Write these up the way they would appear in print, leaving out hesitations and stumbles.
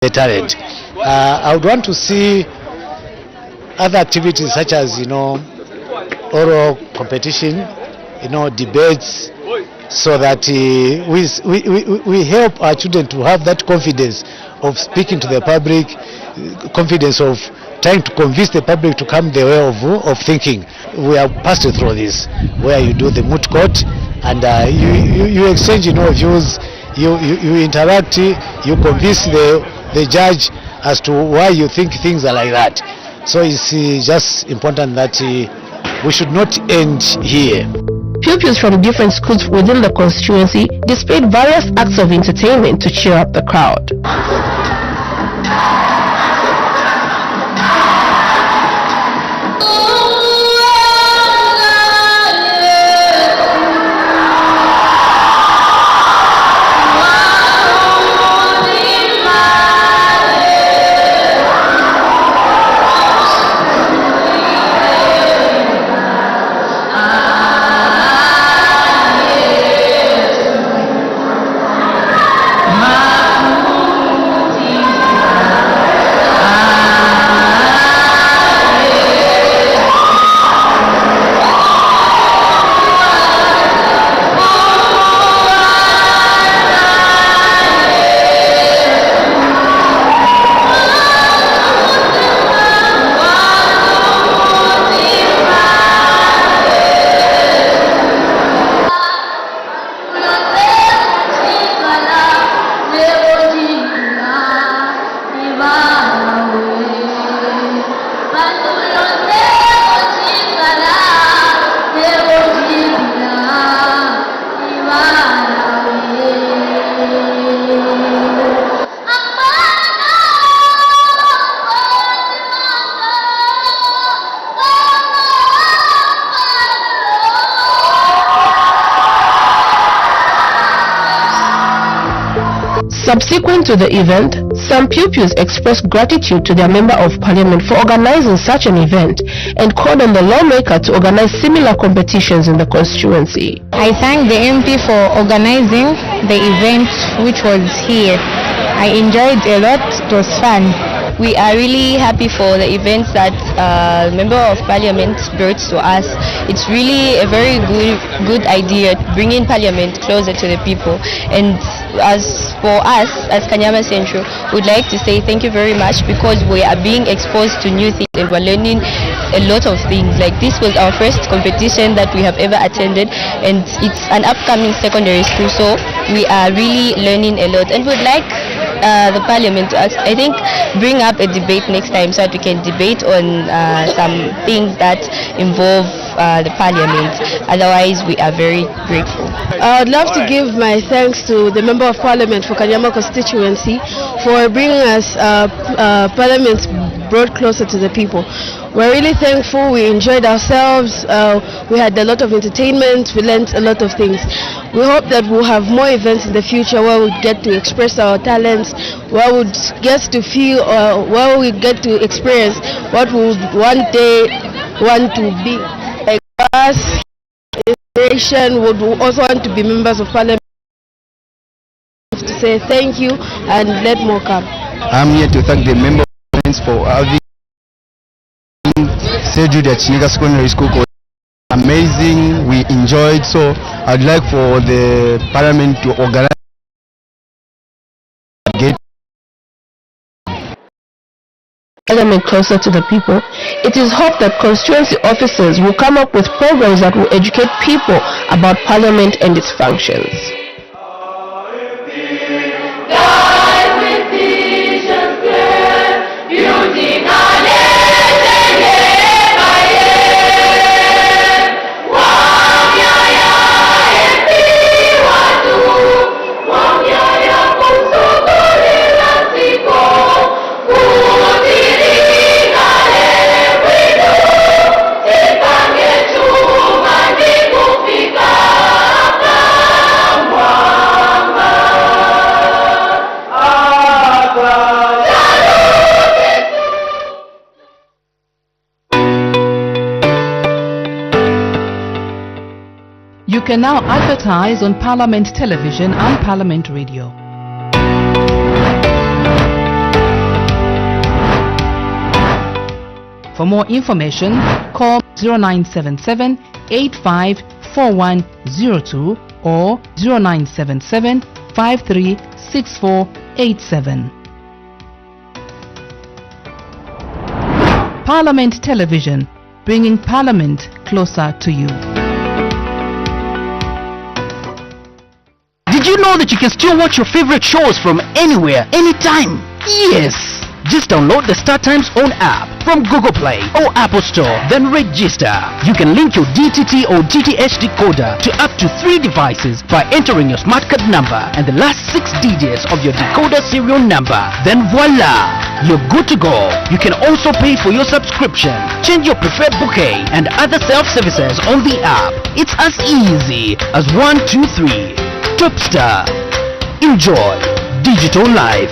the talent. I would want to see other activities such as, oral competition, debates, so that we help our children to have that confidence of speaking to the public, confidence of trying to convince the public to come the way of thinking. We have passed through this, where you do the moot court and you exchange views, you interact, you convince the judge as to why you think things are like that. So it's just important that we should not end here. Pupils from different schools within the constituency displayed various acts of entertainment to cheer up the crowd. Subsequent to the event, some pupils expressed gratitude to their Member of Parliament for organizing such an event and called on the lawmaker to organize similar competitions in the constituency. I thank the MP for organizing the event which was here. I enjoyed a lot, it was fun. We are really happy for the events that Member of Parliament brought to us. It's really a very good idea, bringing Parliament closer to the people. And as for us, as Kanyama Central, we'd like to say thank you very much, because we are being exposed to new things and we're learning a lot of things. Like, this was our first competition that we have ever attended, and it's an upcoming secondary school, so we are really learning a lot. And we'd like the Parliament to, I think, bring up a debate next time so that we can debate on some things that involve the Parliament. Otherwise, we are very grateful. I would love to give my thanks to the Member of Parliament for Kanyama constituency for bringing us Parliament brought closer to the people. We're really thankful. We enjoyed ourselves. We had a lot of entertainment. We learned a lot of things. We hope that we'll have more events in the future where we get to express our talents, where we get to feel, where we get to experience what we would one day want to be. Like us, inspiration, would also want to be members of Parliament. To say thank you and let more come. I'm here to thank the Member of Parliament for having scheduled at Chinega Secondary School. Amazing, we enjoyed. So I'd like for the Parliament to organize Parliament closer to the people. It is hoped that constituency officers will come up with programs that will educate people about Parliament and its functions. You can now advertise on Parliament Television and Parliament Radio. For more information, call 0977 854102 or 0977 536487. Parliament Television, bringing Parliament closer to you. Did you know that you can still watch your favorite shows from anywhere, anytime? Yes! Just download the StarTimes Own app from Google Play or Apple Store, then register. You can link your DTT or DTH decoder to up to 3 devices by entering your smart card number and the last 6 digits of your decoder serial number. Then voila! You're good to go. You can also pay for your subscription, change your preferred bouquet and other self-services on the app. It's as easy as 1, 2, 3. Topstar. Enjoy digital life.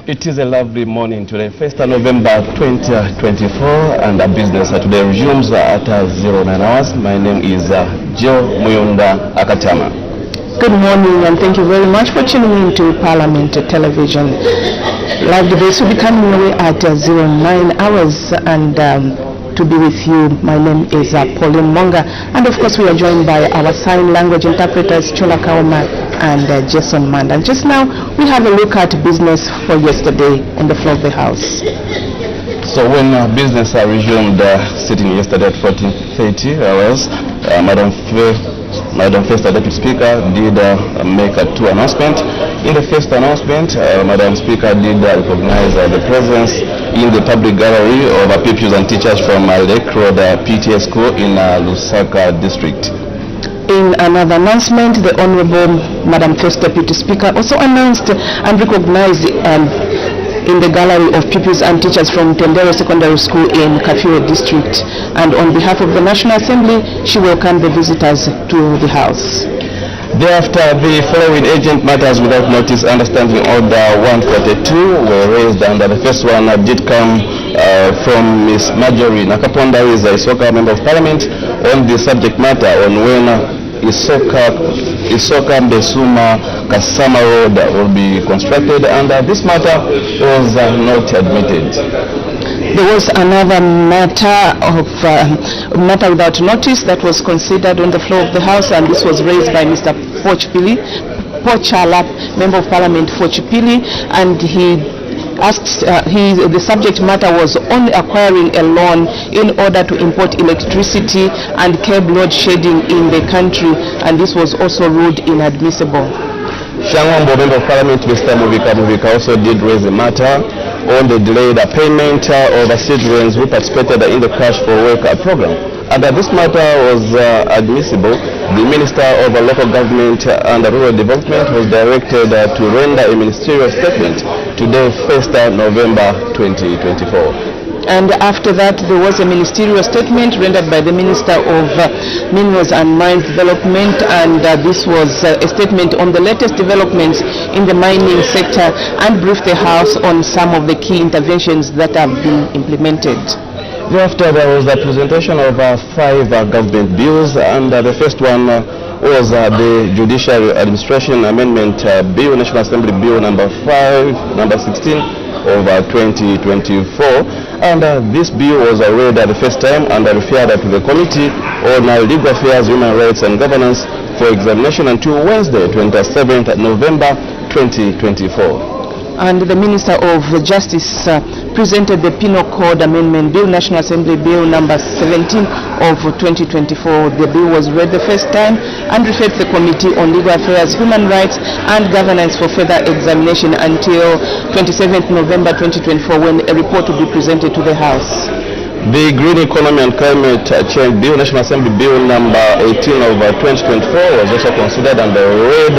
It is a lovely morning today, 1st of November 2024, and our business today resumes at 09 hours. My name is Joe Muyunda Akatama. Good morning and thank you very much for tuning in to Parliament Television. Live debates will be coming away at 09 hours and to be with you, my name is Pauline Monga, and of course we are joined by our sign language interpreters Chola Kaoma and Jason Manda. And just now we have a look at business for yesterday on the floor of the House. So when business resumed sitting yesterday at 14:30 hours, Madam First Deputy Speaker did make 2 announcements. In the first announcement, Madam Speaker did recognize the presence in the public gallery of pupils and teachers from Lake Road PTA School in Lusaka District. In another announcement, the Honorable Madam First Deputy Speaker also announced and recognized in the gallery of pupils and teachers from Tendero Secondary School in Kafue District. And on behalf of the National Assembly, she welcomed the visitors to the House. Thereafter, the following urgent matters without notice understanding order 142 were raised, and the first one did come from Ms. Marjorie Nakaponda, who is a Isoka Member of Parliament, on the subject matter on when Isoka Mbesuma Kasama Road will be constructed, and this matter was not admitted. There was another matter without notice that was considered on the floor of the House, and this was raised by Mr. Pochala, Member of Parliament for Chipili, and he asked, the subject matter was on acquiring a loan in order to import electricity and curb load shedding in the country, and this was also ruled inadmissible. Shangwambo, Member of Parliament, Mr. Muvika also did raise a matter on the delayed payment of citizens who participated in the Cash for Work program. And this matter was admissible. The Minister of Local Government and Rural Development was directed to render a ministerial statement today, 1st November 2024. And after that, there was a ministerial statement rendered by the Minister of Minerals and Mines Development, and this was a statement on the latest developments in the mining sector and briefed the House on some of the key interventions that have been implemented. Thereafter, there was the presentation of 5 government bills, and the first one was the Judiciary Administration Amendment Bill, National Assembly Bill number 16 of 2024. And this bill was read the first time and referred to the Committee on Legal Affairs, Human Rights and Governance for examination until Wednesday, 27th November 2024. And the Minister of Justice presented the Penal Code Amendment Bill, National Assembly Bill number 17 of 2024. The bill was read the first time and referred to the Committee on Legal Affairs, Human Rights and Governance for further examination until 27th November 2024, when a report will be presented to the House. The Green Economy and Climate Change Bill, National Assembly Bill number 18 of 2024 was also considered and read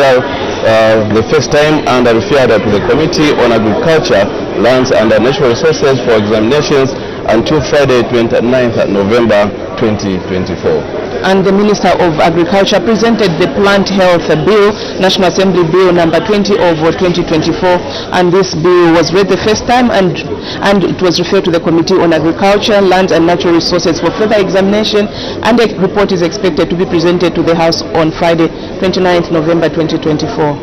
the first time and referred to the Committee on Agriculture, Lands and Natural Resources for examinations until Friday, 29th November 2024. and the Minister of Agriculture presented the Plant Health Bill, National Assembly Bill number 20 of 2024, and this bill was read the first time and it was referred to the Committee on Agriculture, Land and Natural Resources for further examination, and a report is expected to be presented to the House on Friday, 29th November 2024.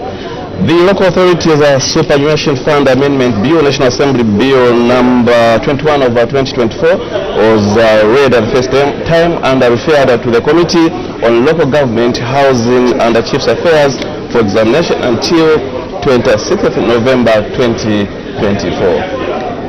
The Local Authorities Superannuation Fund Amendment Bill, National Assembly Bill number 21 of 2024 was read at the first time and referred to the Committee on Local Government, Housing and Chiefs Affairs for examination until 26th November 2024.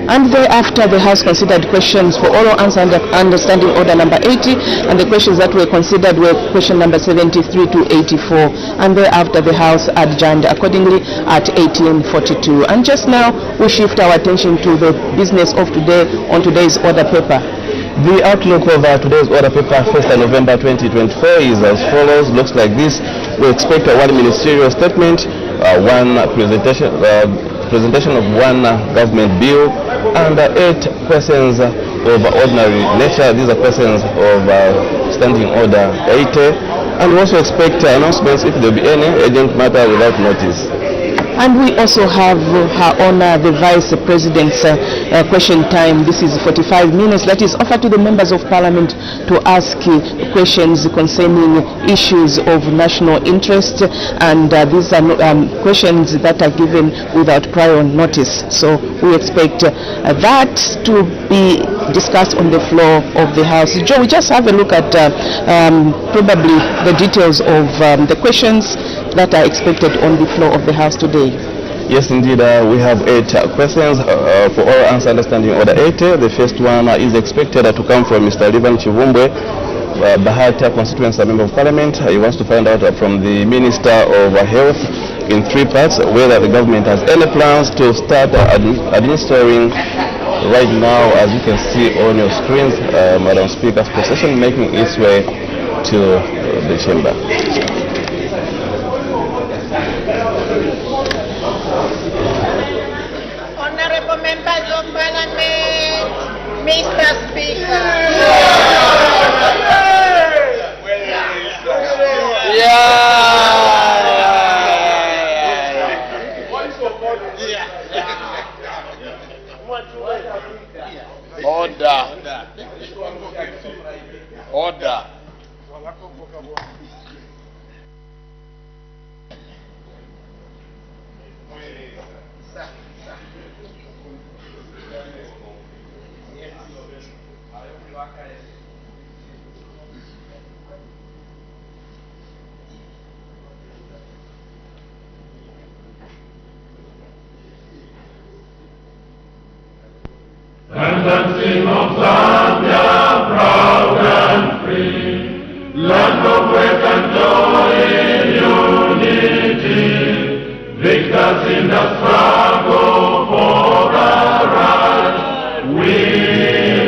And thereafter, the House considered questions for oral answer under understanding order number 80, and the questions that were considered were question number 73 to 84. And thereafter, the House adjourned accordingly at 18:42. And just now, we shift our attention to the business of today on today's order paper. The outlook of today's order paper, 1st November 2024, is as follows. Looks like this. We expect one ministerial statement, one presentation of one government bill, and 8 questions of ordinary nature. These are questions of standing order 80, and we also expect announcements if there will be any urgent matter without notice. And we also have Her Honor the Vice President's question time. This is 45 minutes that is offered to the members of Parliament to ask questions concerning issues of national interest, and these are questions that are given without prior notice. So we expect that to be discussed on the floor of the House. Joe, we just have a look at probably the details of the questions that are expected on the floor of the House today. Yes, indeed, we have 8 questions for oral answer understanding order 80. The first one is expected to come from Mr. Livan Chivumbwe, Bahata constituency member of Parliament. He wants to find out from the Minister of Health in 3 parts whether the government has any plans to start administering right now, as you can see on your screens, Madam Speaker's procession making its way to the chamber. Honorable members of Parliament, Mr. Speaker. Order. Tendency of Zambia, proud and free, land of wealth and joy in unity, victors in the struggle for our rights. We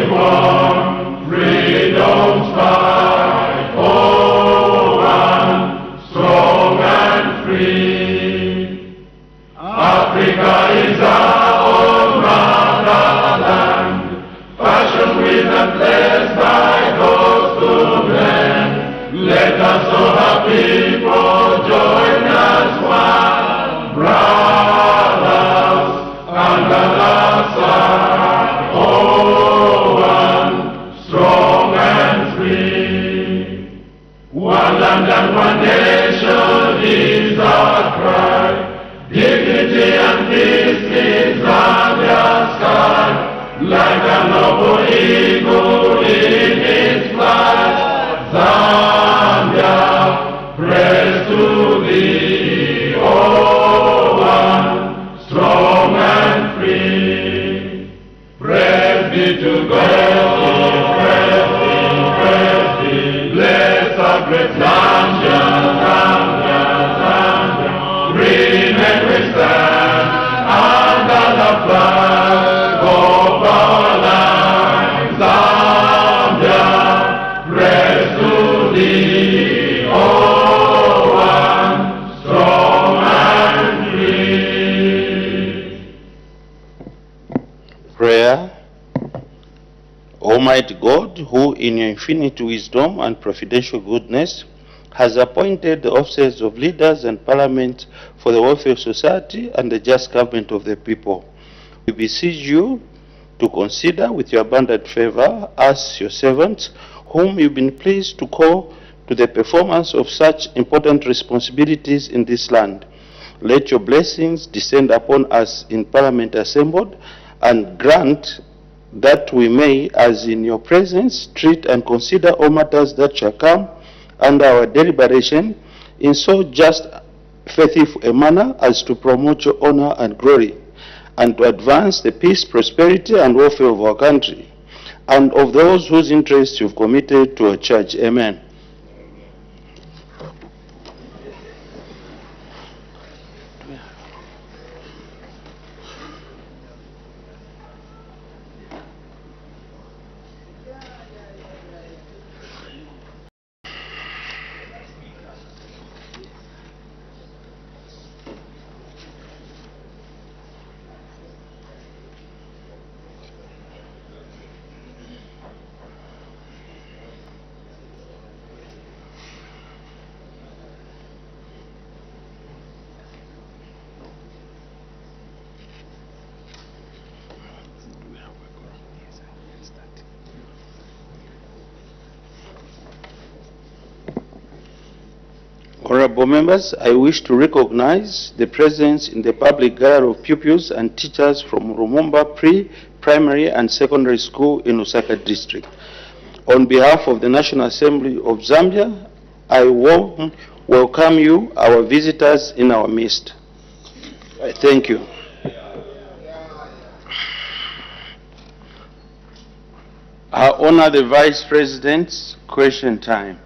want freedom's fight, oh, one, strong and free. Africa is our own motherland, fashioned with and blessed by those to blend. Let us all our people join as one, brothers under the sun, oh, one, strong and free. One land and one nation is our cry, dignity and peace in Zambia's sky. Like a noble eagle in its flight, Zambia, praise to thee, oh, one, strong and free. Praise be to God, praise be, bless our great Zambia, Zambia, green and we stand under the flag of our land, Zambia, praise to thee, oh, one, strong and free. Prayer. Almighty Almighty God, who in your infinite wisdom and providential goodness has appointed the offices of leaders and parliament for the welfare of society and the just government of the people. We beseech you to consider with your abundant favor us, your servants, whom you've been pleased to call to the performance of such important responsibilities in this land. Let your blessings descend upon us in Parliament assembled, and grant that we may, as in your presence, treat and consider all matters that shall come under our deliberation in so just, faithful a manner as to promote your honor and glory, and to advance the peace, prosperity, and welfare of our country, and of those whose interests you've committed to our church. Amen. Honorable members, I wish to recognize the presence in the public gallery of pupils and teachers from Rumumba Pre-Primary and Secondary School in Lusaka District. On behalf of the National Assembly of Zambia, I warmly welcome you, our visitors in our midst. Thank you. I honor the Vice President's question time.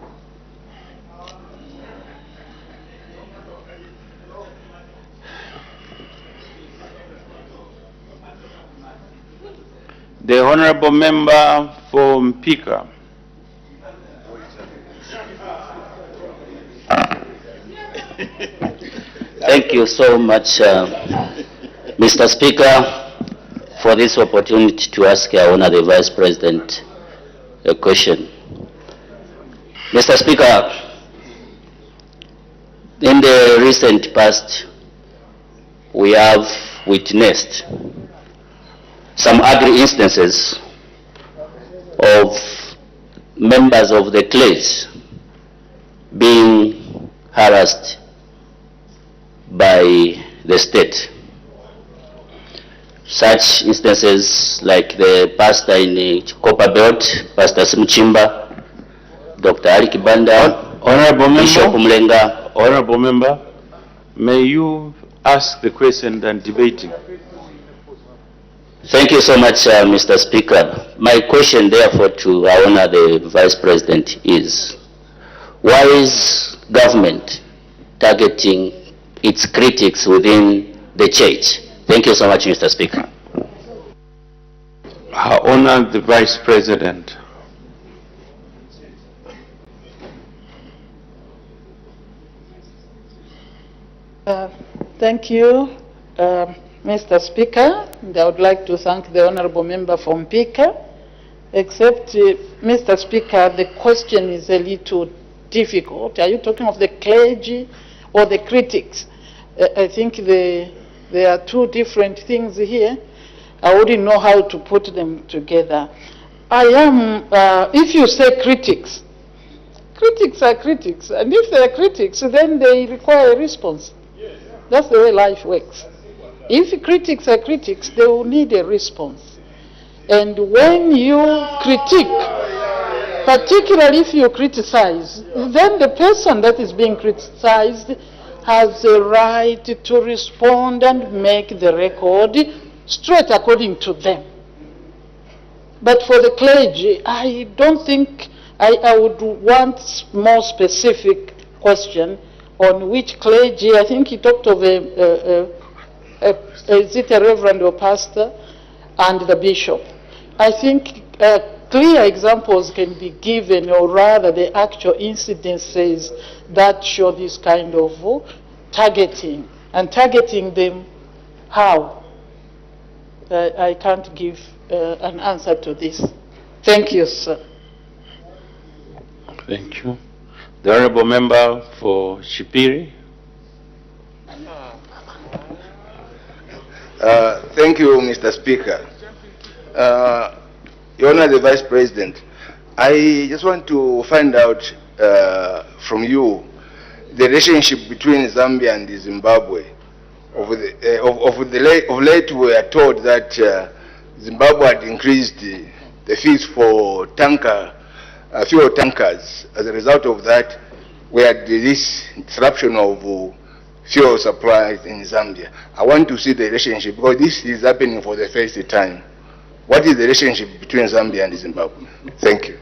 The Honorable Member for Mpika. Thank you so much, Mr. Speaker, for this opportunity to ask our Honorable Vice President a question. Mr. Speaker, in the recent past, we have witnessed some ugly instances of members of the clergy being harassed by the state. Such instances like the pastor in Copperbelt, Pastor Simchimba, Dr. Ali Kibanda, Bishop Mlenga. Honorable Member, may you ask the question and debating. Thank you so much, Mr. Speaker. My question, therefore, to our Honorable Vice President is, why is government targeting its critics within the church? Thank you so much, Mr. Speaker. I honor the Vice President. Thank you, Mr. Speaker. And I would like to thank the Honorable Member from Mpika. Except, Mr. Speaker, the question is a little difficult. Are you talking of the clergy or the critics? I think there are two different things here. I wouldn't know how to put them together. If you say critics, critics are critics. And if they are critics, then they require a response. That's the way life works. If critics are critics, they will need a response. And when you critique, particularly if you criticize, then the person that is being criticized has a right to respond and make the record straight according to them. But for the clergy, I don't think I would want more specific question on which clergy. I think he talked of is it a reverend or pastor and the bishop. I think clear examples can be given, or rather the actual incidences that show this kind of targeting. And targeting them, how? I can't give an answer to this. Thank you, sir. Thank you. The Honorable Member for Shipiri. Thank you, Mr. Speaker. Your Honor, the Vice President, I just want to find out from you the relationship between Zambia and Zimbabwe. Of late, we are told that Zimbabwe had increased the fees for fuel tankers. As a result of that, we had this disruption of fuel supplies in Zambia. I want to see the relationship because this is happening for the first time. What is the relationship between Zambia and Zimbabwe? Thank you.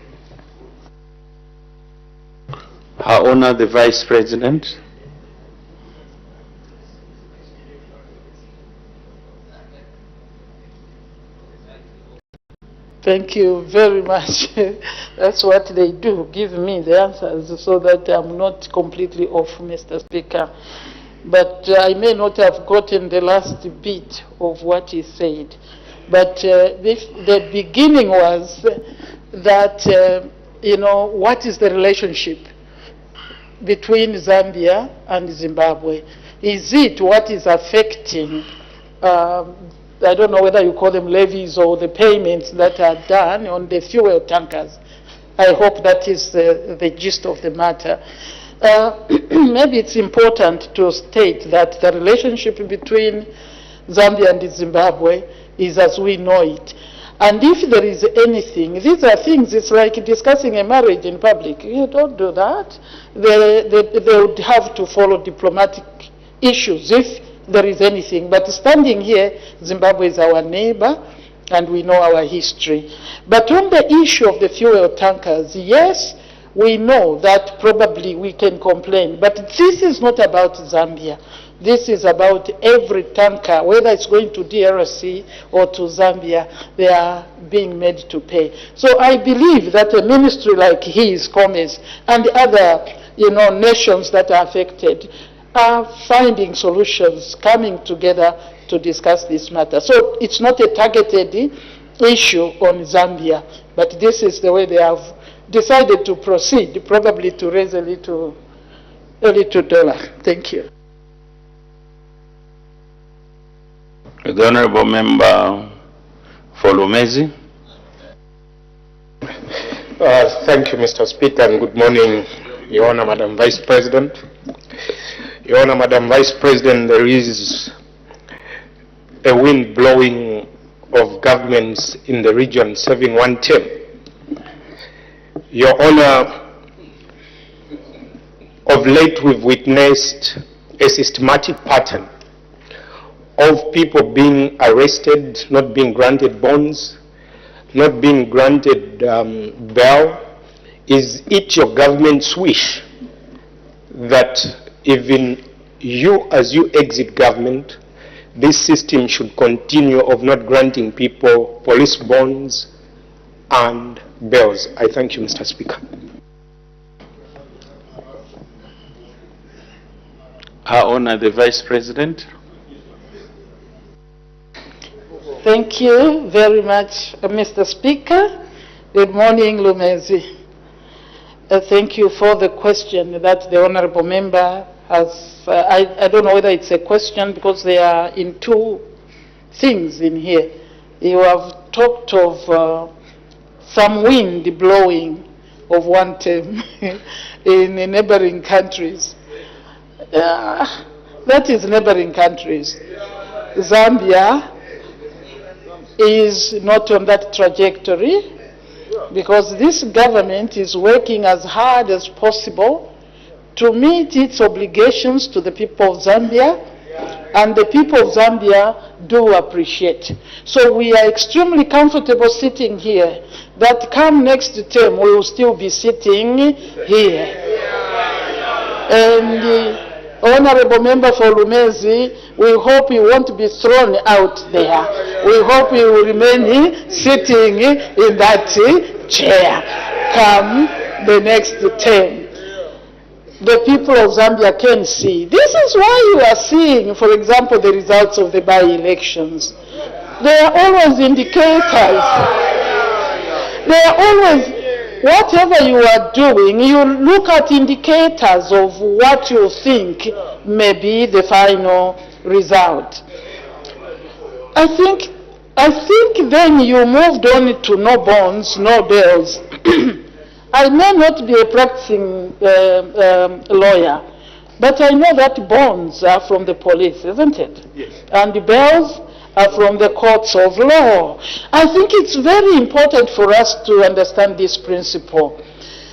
Her Honor, the Vice President. Thank you very much. That's what they do, give me the answers so that I'm not completely off, Mr. Speaker. But I may not have gotten the last bit of what he said. But the beginning was that, what is the relationship between Zambia and Zimbabwe? Is it what is affecting I don't know whether you call them levies or the payments that are done on the fuel tankers? I hope that is the gist of the matter. Maybe it's important to state that the relationship between Zambia and Zimbabwe is as we know it. And if there is anything, these are things, it's like discussing a marriage in public. You don't do that. They would have to follow diplomatic issues if there is anything. But standing here, Zimbabwe is our neighbor, and we know our history. But on the issue of the fuel tankers, yes, we know that probably we can complain. But this is not about Zambia. This is about every tanker, whether it's going to DRC or to Zambia, they are being made to pay. So I believe that a ministry like his, Commerce, and the other nations that are affected are finding solutions, coming together to discuss this matter. So it's not a targeted issue on Zambia, but this is the way they have decided to proceed, probably to raise a little dollar. Thank you. The Honorable Member for Lumezi. Thank you, Mr. Speaker, and good morning, Your Honor, Madam Vice President. Your Honor, Madam Vice President, there is a wind blowing of governments in the region serving one term. Your Honor, of late we've witnessed a systematic pattern of people being arrested, not being granted bonds, not being granted bail. Is it your government's wish that even you, as you exit government, this system should continue of not granting people police bonds and bails? I thank you, Mr. Speaker. Her Honor, the Vice President. Thank you very much, Mr. Speaker. Good morning, Lumezi. Thank you for the question that the Honorable Member has. I don't know whether it's a question because they are in two things in here. You have talked of some wind blowing of one term in neighboring countries. That is neighboring countries. Zambia is not on that trajectory because this government is working as hard as possible to meet its obligations to the people of Zambia, and the people of Zambia do appreciate. So we are extremely comfortable sitting here, that come next term we will still be sitting here. And Honorable Member for Lumezi, we hope you won't be thrown out there. We hope you will remain sitting in that chair come the next term. The people of Zambia can see. This is why you are seeing, for example, the results of the by-elections. They are always indicators. They are always, whatever you are doing, you look at indicators of what you think may be the final result. I think then you moved on to no bonds, no bails. I may not be a practicing lawyer, but I know that bonds are from the police, isn't it? Yes. And the bails are from the courts of law. I think it's very important for us to understand this principle.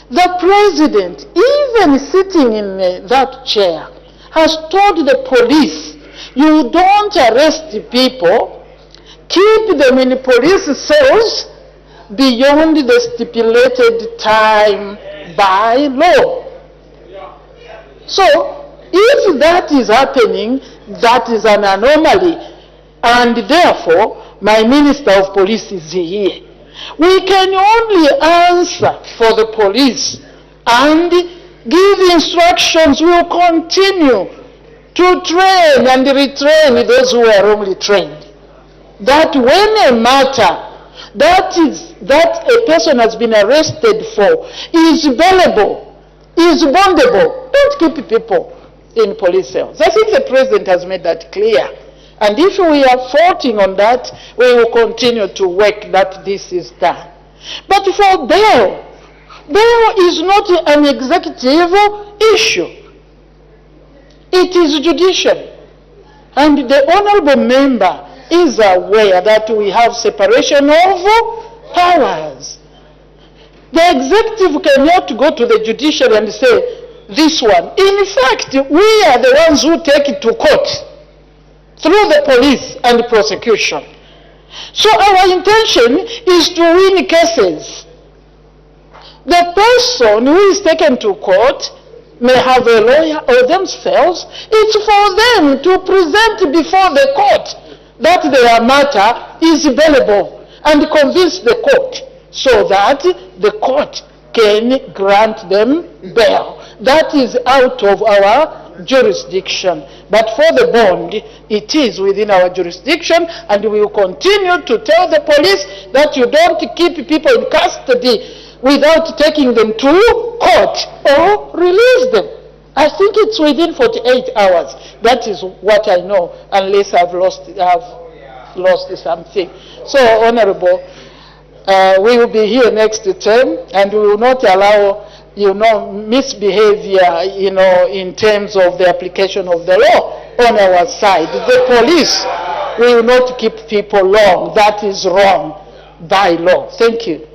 The president, even sitting in that chair, has told the police, you don't arrest people, keep them in police cells beyond the stipulated time by law. So, if that is happening, that is an anomaly, and therefore, my Minister of Police is here. We can only answer for the police and give instructions. We will continue to train and retrain those who are wrongly trained. That when a matter that a person has been arrested for is bailable, is bondable, don't keep people in police cells. I think the president has made that clear. And if we are faulting on that, we will continue to work that this is done. But for bail is not an executive issue. It is judicial. And the honorable member is aware that we have separation of powers. The executive cannot go to the judiciary and say, this one. In fact, we are the ones who take it to court through the police and prosecution. So our intention is to win cases. The person who is taken to court may have a lawyer or themselves. It's for them to present before the court that their matter is bailable and convince the court so that the court can grant them bail. That is out of our jurisdiction. But for the bond, it is within our jurisdiction, and we will continue to tell the police that you don't keep people in custody without taking them to court or release them. I think it's within 48 hours. That is what I know, unless I've lost something. So, Honorable, we will be here next term, and we will not allow, misbehavior, in terms of the application of the law on our side. The police will not keep people long. That is wrong by law. Thank you.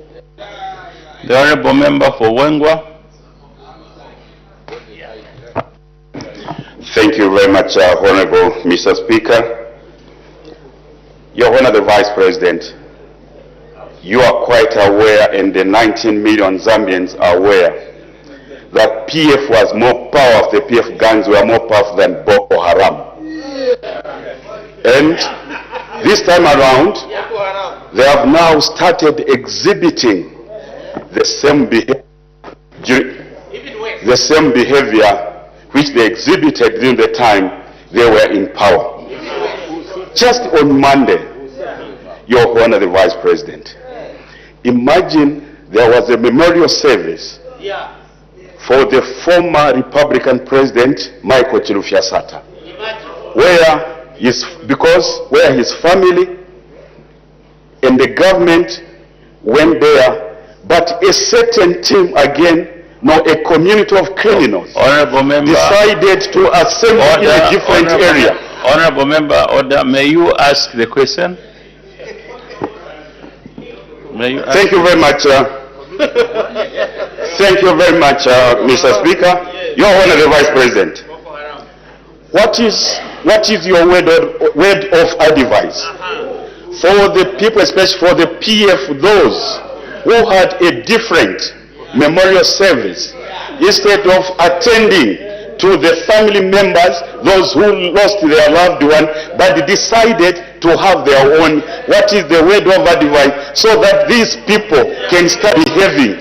The Honorable Member for Wengwa. Thank you very much, Honorable Mr. Speaker. Your Honor, the Vice President, you are quite aware, and the 19 million Zambians are aware, that PF was more powerful, the PF gangs were more powerful than Boko Haram. And this time around, they have now started exhibiting the same behavior which they exhibited during the time they were in power. Just on Monday, Your Honor, the Vice President, imagine there was a memorial service for the former Republican President, Michael Chilufya-Sata, where his family and the government went there, but a certain team again, a community of criminals, Honorable Member, decided to assemble in a different area. Honorable Member, order. May you ask the question? Thank you very much. Thank you very much, Mr. Speaker. Your Honor, the Vice President. What is your word of advice for the people, especially for the PF, those who had a different memorial service, instead of attending to the family members, those who lost their loved one, but decided to have their own? What is the word of advice so that these people can start behaving,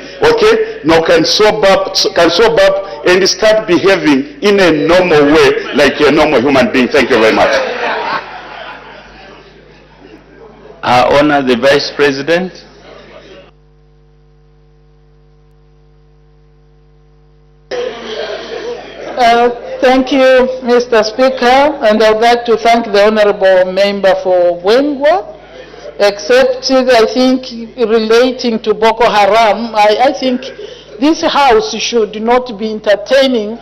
can sober up and start behaving in a normal way, like a normal human being? Thank you very much. Honor the Vice President. Thank you, Mr. Speaker, and I would like to thank the Honourable Member for Wengwa. Except, I think, relating to Boko Haram, I think this House should not be entertaining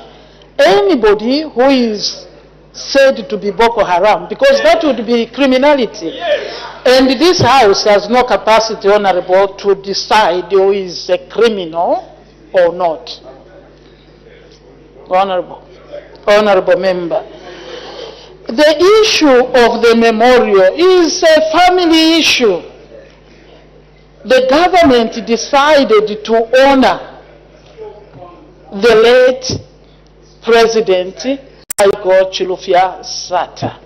anybody who is said to be Boko Haram, because that would be criminality. And this House has no capacity, Honourable, to decide who is a criminal or not. Honourable Member. The issue of the memorial is a family issue. The government decided to honor the late President Michael Chilufya Sata.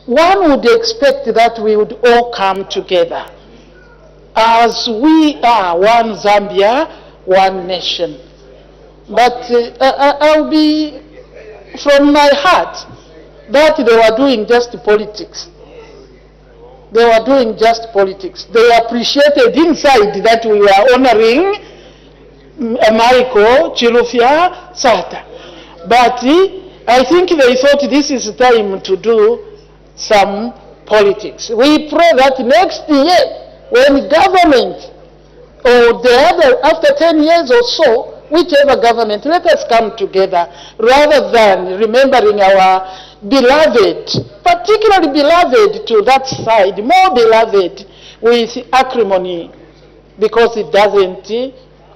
One would expect that we would all come together as we are one Zambia, one nation. But I'll be from my heart that they were doing just politics. They were doing just politics. They appreciated inside that we were honoring Michael Chilufya Sata. But I think they thought this is time to do some politics. We pray that next year, when government or the other, after 10 years or so, whichever government, let us come together rather than remembering our beloved, particularly beloved to that side, more beloved with acrimony, because it doesn't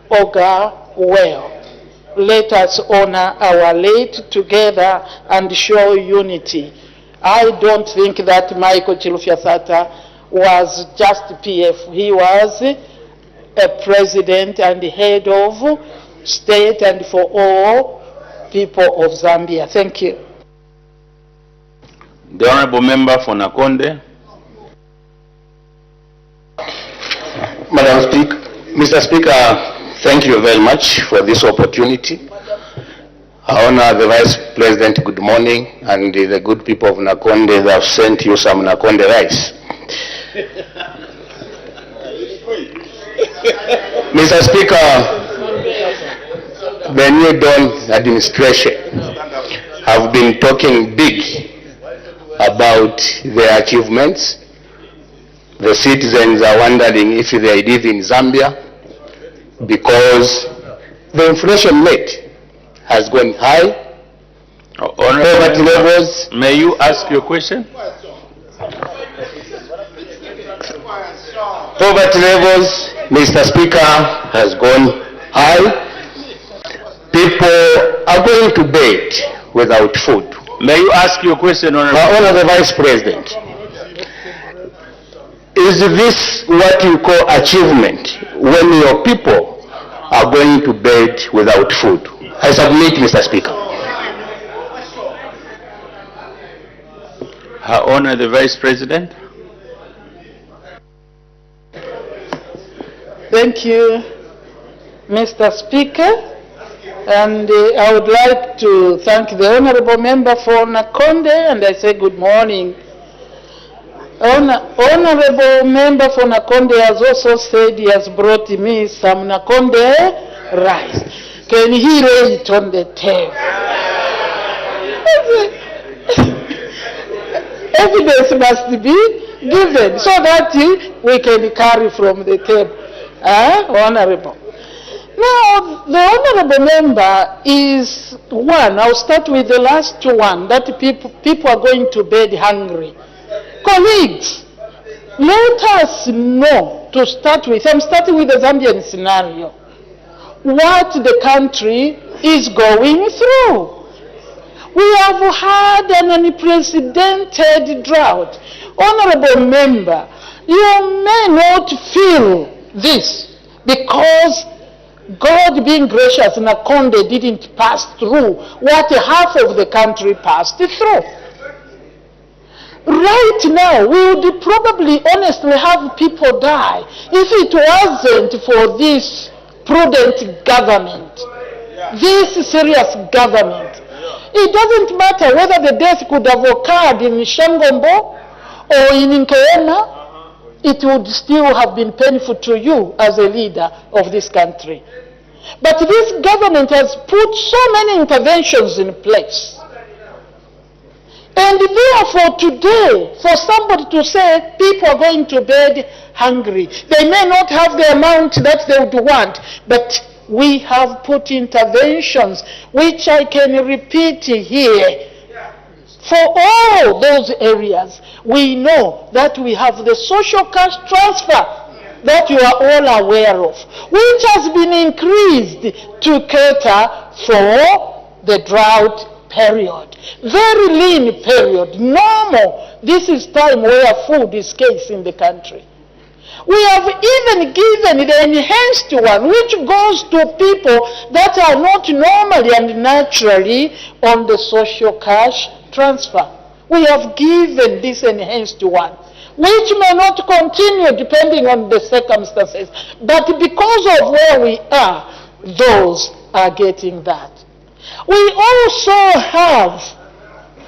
augur well. Let us honor our late together and show unity. I don't think that Michael Chilufya Sata was just PF. He was a president and the head of state and for all people of Zambia. Thank you. The Honourable Member for Nakonde. Madam Speaker, Mr. Speaker, thank you very much for this opportunity. I honor the Vice President, good morning, and the good people of Nakonde that have sent you some Nakonde rice. Mr. Speaker, the new Dawn administration have been talking big about their achievements. The citizens are wondering if they live in Zambia because the inflation rate has gone high. Poverty levels. May you ask your question? Poverty levels, Mr. Speaker, has gone high. People are going to bed without food. May you ask your question, Honourable? Honour the Vice President. Is this what you call achievement when your people are going to bed without food? I submit, Mr. Speaker. Her Honour the Vice President. Thank you, Mr. Speaker. And I would like to thank the Honourable Member for Nakonde, and I say good morning. Honourable Member for Nakonde has also said he has brought me some Nakonde rice. Can he lay it on the table? Evidence must be given so that we can carry from the table. Honourable. Now, the Honourable Member is one. I'll start with the last one, that people are going to bed hungry. Colleagues, let us know, to start with, I'm starting with the Zambian scenario, what the country is going through. We have had an unprecedented drought. Honourable Member, you may not feel this because God being gracious, Nakonde didn't pass through what half of the country passed through. Right now, we would probably honestly have people die if it wasn't for this prudent government, this serious government. It doesn't matter whether the death could have occurred in Shangombo or in Nkeena, it would still have been painful to you as a leader of this country. But this government has put so many interventions in place. And therefore today, for somebody to say people are going to bed hungry, they may not have the amount that they would want, but we have put interventions which I can repeat here. For all those areas, we know that we have the social cash transfer that you are all aware of, which has been increased to cater for the drought period. Very lean period, normal. This is time where food is scarce in the country. We have even given the enhanced one, which goes to people that are not normally and naturally on the social cash transfer. We have given this enhanced one, which may not continue depending on the circumstances, but because of where we are, those are getting that. We also have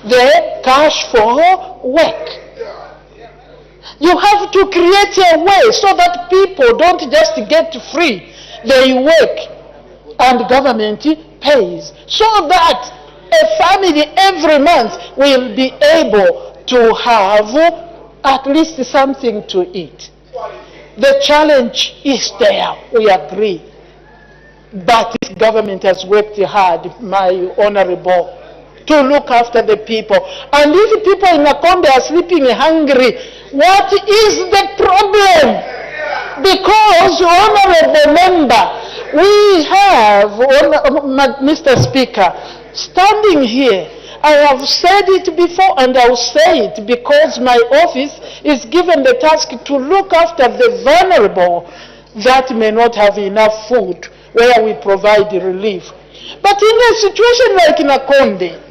the cash for work. You have to create a way so that people don't just get free. They work and government pays, so that a family every month will be able to have at least something to eat. The challenge is there, we agree. But this government has worked hard, my honorable, to look after the people. And if people in Nakonde are sleeping hungry, what is the problem? Because, honorable member, we have, Mr. Speaker, standing here, I have said it before and I will say it because my office is given the task to look after the vulnerable that may not have enough food, where we provide relief. But in a situation like Nakonde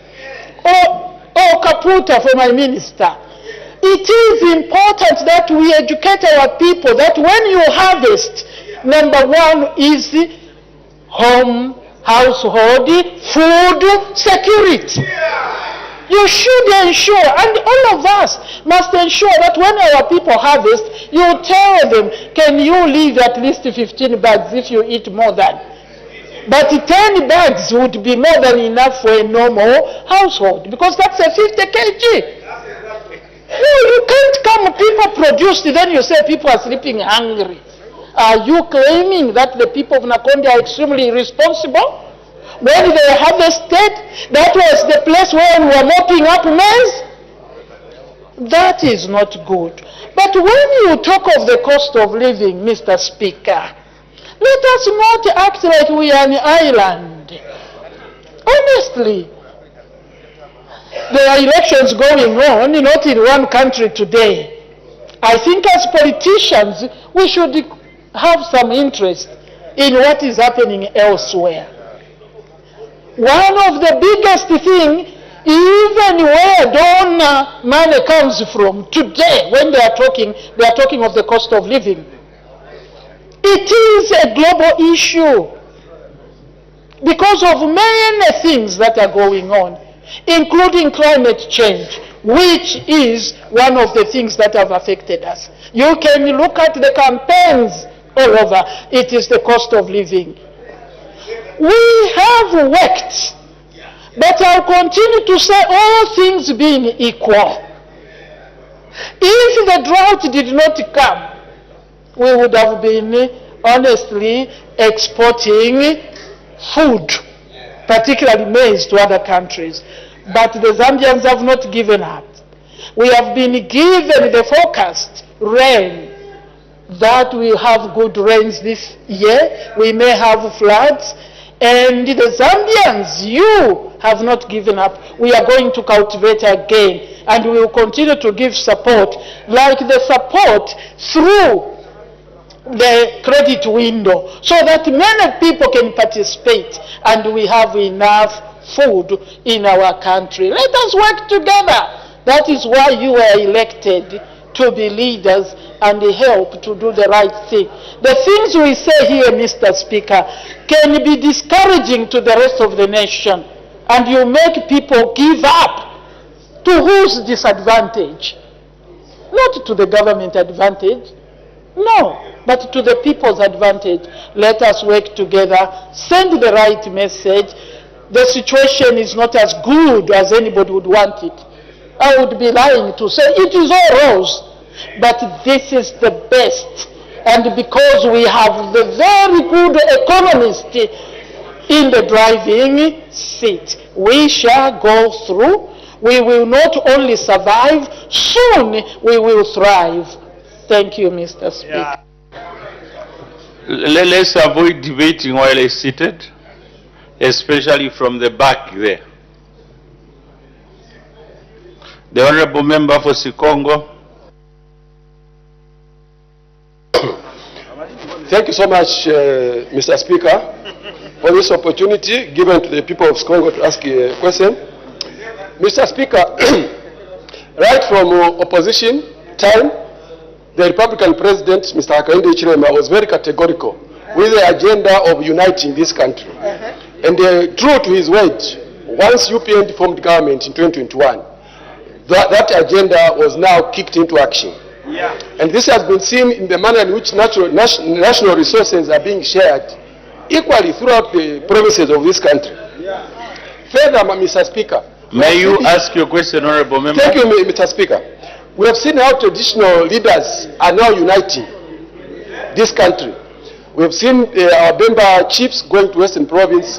or Kaputa for my minister, it is important that we educate our people that when you harvest, number one is home, household, food security. You should ensure, and all of us must ensure that when our people harvest, you tell them, can you leave at least 15 bags if you eat more than? But 10 bags would be more than enough for a normal household, because that's a 50 kg. You can't come, people produced, then you say people are sleeping hungry. Are you claiming that the people of Nakonde are extremely irresponsible? When they harvested, that was the place where we were mopping up maize? That is not good. But when you talk of the cost of living, Mr. Speaker, let us not act like we are an island. Honestly, there are elections going on, not in one country today. I think as politicians, we should have some interest in what is happening elsewhere. One of the biggest things, even where donor money comes from today, when they are talking of the cost of living, it is a global issue because of many things that are going on, including climate change, which is one of the things that have affected us. You can look at the campaigns all over. It is the cost of living. We have worked, but I'll continue to say all things being equal. If the drought did not come, we would have been honestly exporting food, particularly maize, to other countries. But the Zambians have not given up. We have been given the forecast rain, that we have good rains this year. We may have floods. And the Zambians, you have not given up. We are going to cultivate again. And we will continue to give support, like the support through the credit window, so that many people can participate and we have enough food in our country. Let us work together. That is why you were elected, to be leaders and help to do the right thing. The things we say here, Mr. Speaker, can be discouraging to the rest of the nation, and you make people give up. To whose disadvantage? Not to the government advantage. No, but to the people's advantage. Let us work together, send the right message. The situation is not as good as anybody would want it. I would be lying to say it is all rose, but this is the best. And because we have the very good economist in the driving seat, we shall go through. We will not only survive, soon we will thrive. Thank you, Mr. Speaker. Let's avoid debating while he's seated, especially from the back there. The Honorable Member for Sikongo. Thank you so much, Mr. Speaker, for this opportunity given to the people of Sikongo to ask a question. Mr. Speaker, right from opposition time, the Republican President, Mr. Hakainde Hichilema, was very categorical with the agenda of uniting this country. And true to his word, once UPND formed government in 2021, that agenda was now kicked into action. Yeah. And this has been seen in the manner in which national resources are being shared equally throughout the provinces of this country. Yeah. Further, Mr. Speaker. May you ask your question, Honorable Member? Thank you, Mr. Speaker. We have seen how traditional leaders are now uniting this country. We have seen our Bemba chiefs going to Western Province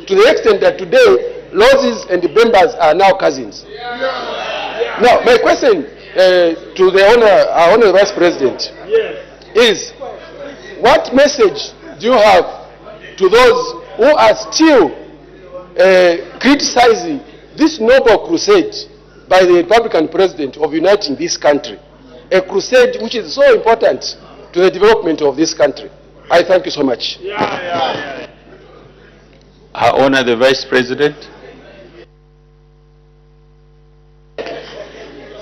to the extent that today, Lozis and the Bembas are now cousins. Yeah. Now, my question to the our Honourable Vice President is, what message do you have to those who are still criticizing this noble crusade by the Republican President of uniting this country, a crusade which is so important to the development of this country? I thank you so much. I honor the Vice President.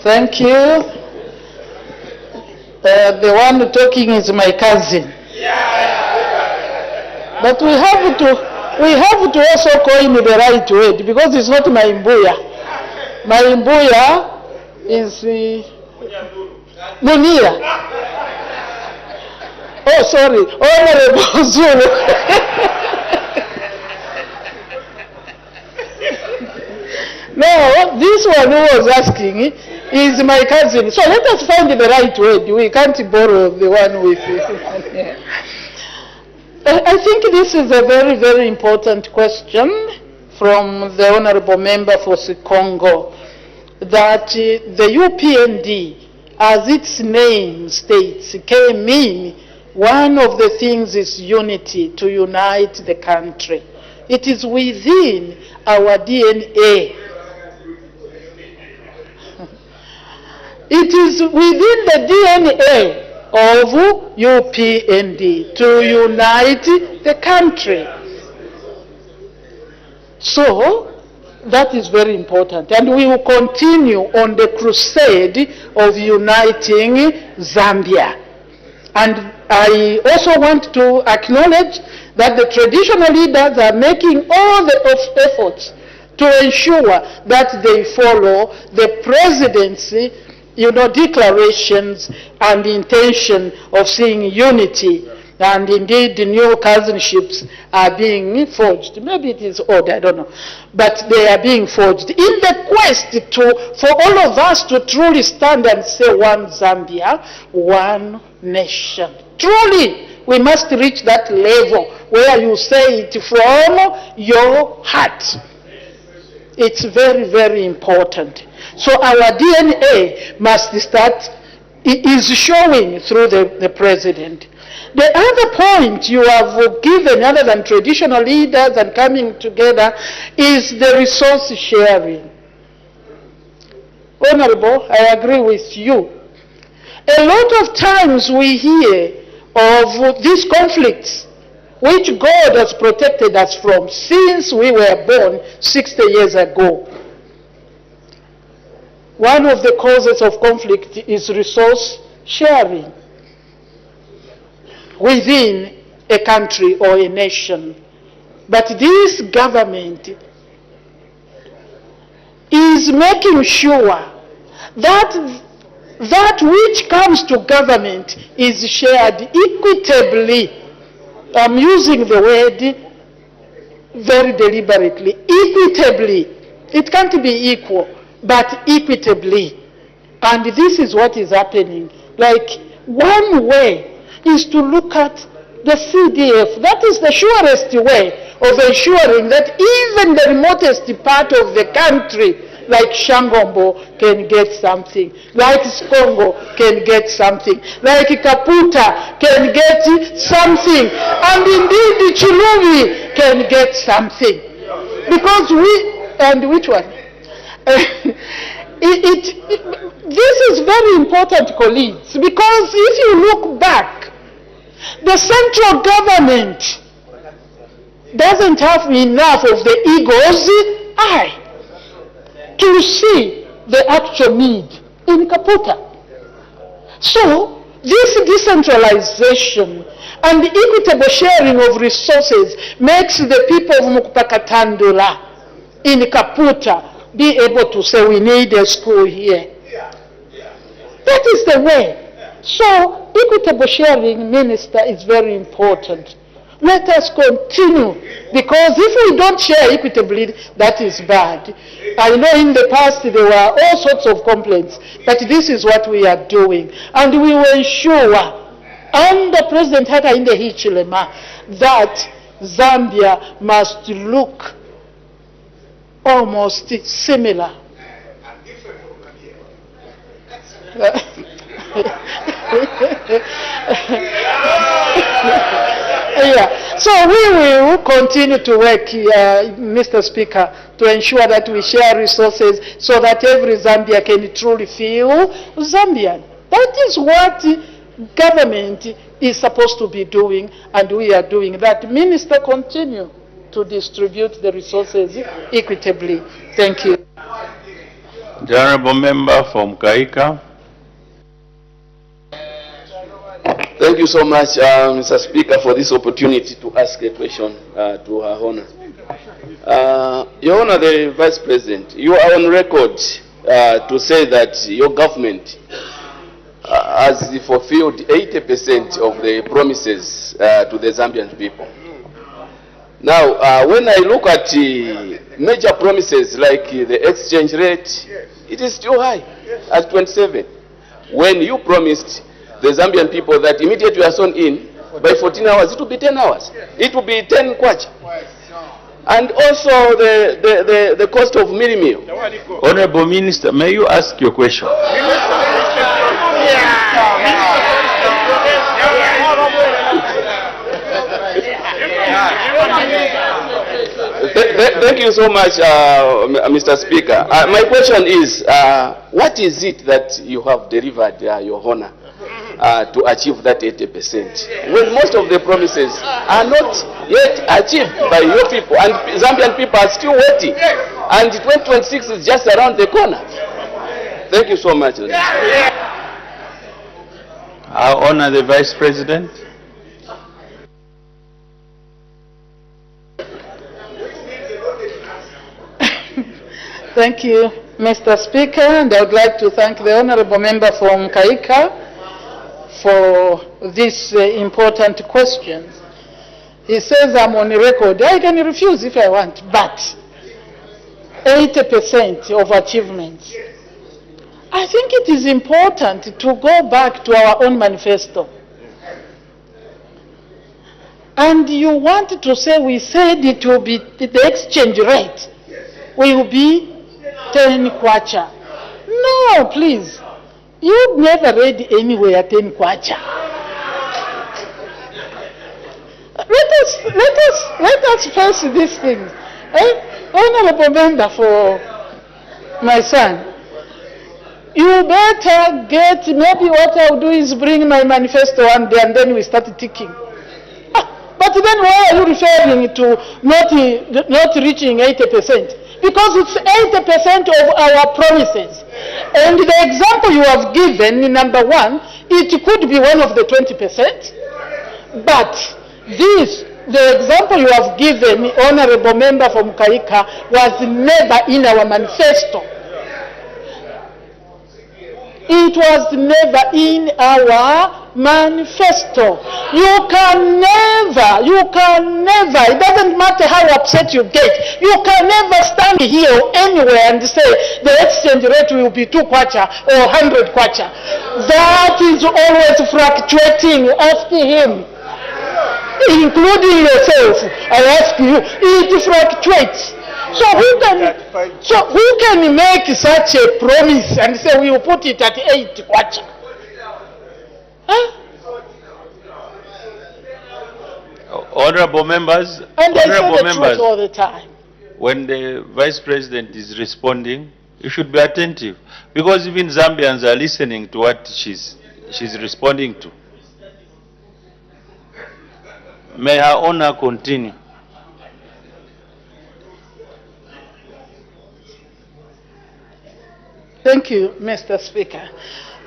Thank you. The one talking is my cousin. But we have to also coin the right word, because it's not my Mbuya. My Mbuya is Munira. Oh, sorry, Honorable Zulu. No, this one who was asking is my cousin. So let us find the right word. We can't borrow the one with I think this is a very, very important question from the Honorable Member for Sikongo, that the UPND, as its name states, came in, one of the things is unity, to unite the country. It is within our DNA. It is within the DNA of UPND to unite the country. So, that is very important. And we will continue on the crusade of uniting Zambia. And I also want to acknowledge that the traditional leaders are making all the efforts to ensure that they follow the presidency, declarations and the intention of seeing unity. And indeed, the new cousinships are being forged. Maybe it is odd, I don't know. But they are being forged in the quest for all of us to truly stand and say one Zambia, one nation. Truly, we must reach that level where you say it from your heart. It's very, very important. So our DNA must start, is showing through the president. The other point you have given, other than traditional leaders and coming together, is the resource sharing. Honorable, I agree with you. A lot of times we hear of these conflicts which God has protected us from since we were born 60 years ago. One of the causes of conflict is resource sharing within a country or a nation. But this government is making sure that that which comes to government is shared equitably. I'm using the word very deliberately. Equitably. It can't be equal, but equitably. And this is what is happening. Like, one way is to look at the CDF. That is the surest way of ensuring that even the remotest part of the country, like Shangombo, can get something, like Skongo can get something, like Kaputa can get something, and indeed Chiluvi can get something. Because and which one? This is very important, colleagues, because if you look back, the central government doesn't have enough of the ego's eye to see the actual need in Kaputa. So, this decentralization and the equitable sharing of resources makes the people of Mukupakatandula in Kaputa be able to say, we need a school here. That is the way. So, equitable sharing, Minister, is very important. Let us continue, because if we don't share equitably, that is bad. I know in the past there were all sorts of complaints, but this is what we are doing. And we will ensure, under President Hakainde Hichilema, that Zambia must look almost similar. Yeah. So we will continue to work, Mr. Speaker, to ensure that we share resources so that every Zambian can truly feel Zambian. That is what government is supposed to be doing, and we are doing that. Minister, continue to distribute the resources equitably. Thank you. The Honourable Member from Kaika. Thank you so much, Mr. Speaker, for this opportunity to ask a question to Her Honor. Your Honor, the Vice President, you are on record to say that your government has fulfilled 80% of the promises to the Zambian people. Now, when I look at major promises like the exchange rate, it is still high at 27. When you promised the Zambian people that immediately you are sworn in, by 14 hours, it will be 10 hours. It will be 10 kwacha. And also the cost of meal. Honorable Minister, may you ask your question? Thank you so much, Mr. Speaker. My question is, what is it that you have delivered, Your Honor, to achieve that 80%? When most of the promises are not yet achieved by your people, and Zambian people are still waiting, and 2026 is just around the corner. Thank you so much. I honor the Vice President. Thank you, Mr. Speaker, and I would like to thank the Honourable Member from Kaika for this important question. He says I'm on record. I can refuse if I want, but 80% of achievements. I think it is important to go back to our own manifesto. And you want to say we said it will be the exchange rate will be 10 kwacha. No, please. You've never read anywhere 10 kwacha. Let us face these things. Honorable Member for my son, you better get, maybe what I'll do is bring my manifesto one day and then we start ticking. But then why are you referring to not reaching 80%? Because it's 80% of our promises. And the example you have given, number one, it could be one of the 20%. But the example you have given, Honorable Member from Kaika, was never in our manifesto. It was never in our manifesto. You can never, it doesn't matter how upset you get, you can never stand here or anywhere and say the exchange rate will be 2 kwacha or 100 kwacha. That is always fluctuating. Ask him, including yourself. I ask you, it fluctuates. So who can make such a promise and say we will put it at 8 kwacha? Huh? Honorable members, and they say the truth all the time. When the Vice President is responding, you should be attentive, because even Zambians are listening to what she's responding to. May her honor continue. Thank you, Mr. Speaker.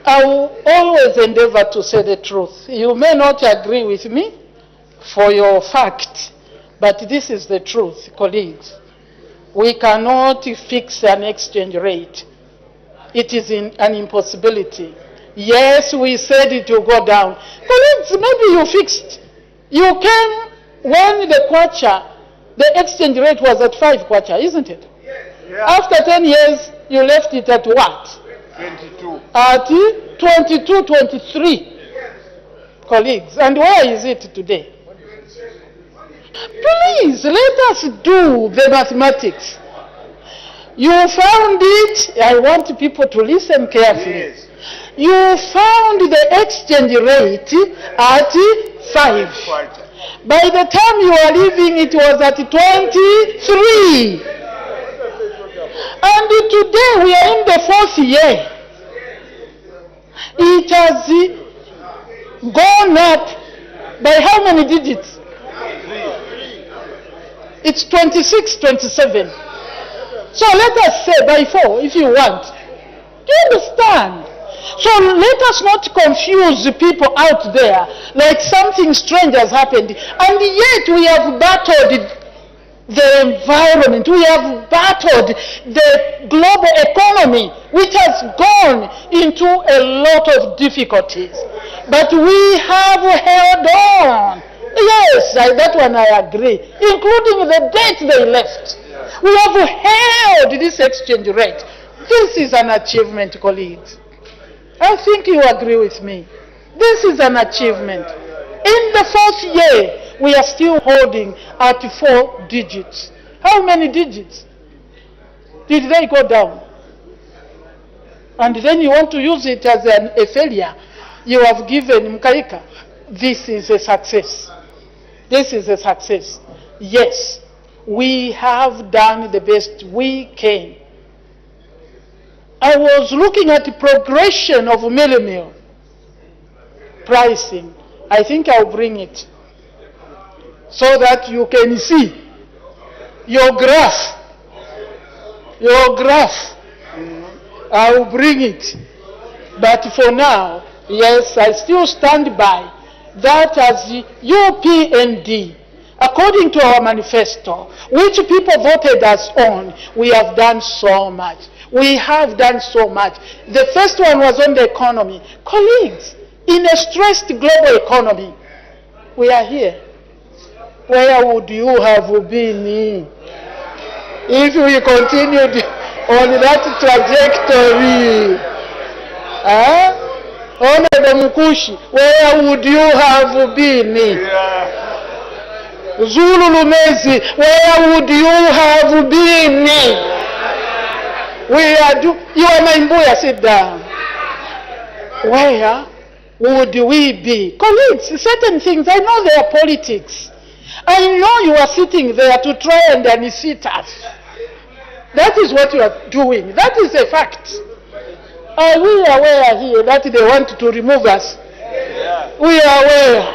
I will always endeavor to say the truth. You may not agree with me for your fact, but this is the truth, colleagues. We cannot fix an exchange rate. It is an impossibility. Yes, we said it will go down. Colleagues, maybe you fixed. You came when the kwacha, the exchange rate was at 5 kwacha, isn't it? Yeah. After 10 years, you left it at what? 22. At 22, 23. Colleagues, and where is it today? Please, let us do the mathematics. You found it, I want people to listen carefully. Yes. You found the exchange rate at 5. By the time you are leaving, it was at 23. And today we are in the 4th year. It has gone up by how many digits? It's 26, 27. So let us say by 4 if you want. Do you understand? So let us not confuse the people out there like something strange has happened. And yet we have battled the environment, we have battled the global economy, which has gone into a lot of difficulties. But we have held on. Yes, that one I agree, including the date they left. We have held this exchange rate. This is an achievement, colleagues. I think you agree with me. This is an achievement. In the 4th year, we are still holding at 4 digits. How many digits? Did they go down? And then you want to use it as a failure. You have given Mkaika. This is a success. This is a success. Yes, we have done the best we can. I was looking at the progression of meal pricing. I think I'll bring it so that you can see your graph. Your graph. I'll bring it. But for now, yes, I still stand by that as the UPND, according to our manifesto, which people voted us on, we have done so much. We have done so much. The first one was on the economy. Colleagues, in a stressed global economy, we are here. Where would you have been if we continued on that trajectory? Honorable Mukushi, where would you have been? Zulu Lumezi, where would you have been? You are my Mbuya, sit down. Where would we be? Colleagues, certain things, I know they are politics. I know you are sitting there to try and unseat us. That is what you are doing. That is a fact. Are we aware here that they want to remove us? We are aware.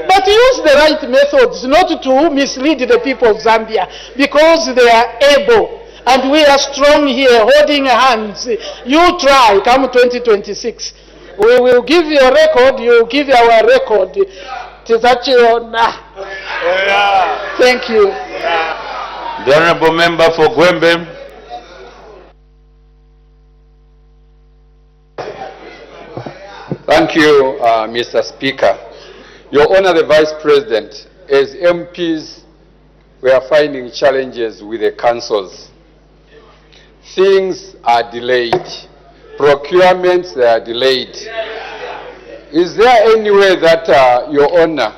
But use the right methods, not to mislead the people of Zambia, because they are able. And we are strong here, holding hands. You try, come 2026. We will give you a record, you give our record. Thank you. The Honorable Member for Gwembe. Thank you, Mr. Speaker. Your Honor, the Vice President, as MPs, we are finding challenges with the councils. Things are delayed. Procurements, they are delayed. Is there any way that, Your Honor,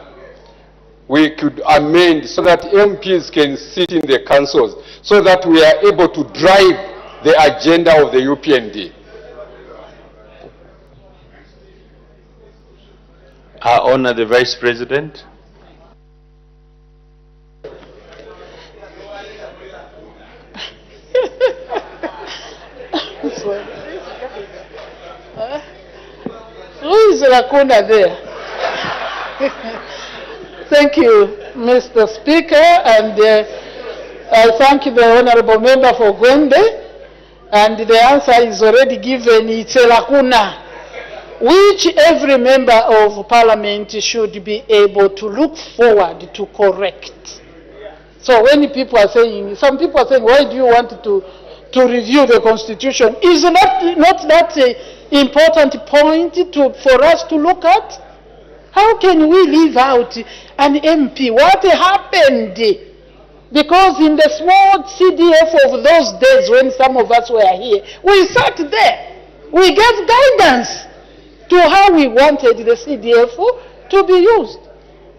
we could amend so that MPs can sit in the councils so that we are able to drive the agenda of the UPND? I honor the Vice President. Who is Lacuna there? Thank you, Mr. Speaker, and I thank the Honorable Member for Gwende, and the answer is already given. It's a lacuna which every member of Parliament should be able to look forward to correct. So when people are saying, some people are saying, why do you want to review the Constitution? Is not that an important point for us to look at? How can we leave out an MP? What happened? Because in the small CDF of those days when some of us were here, we sat there. We gave guidance to how we wanted the CDF to be used.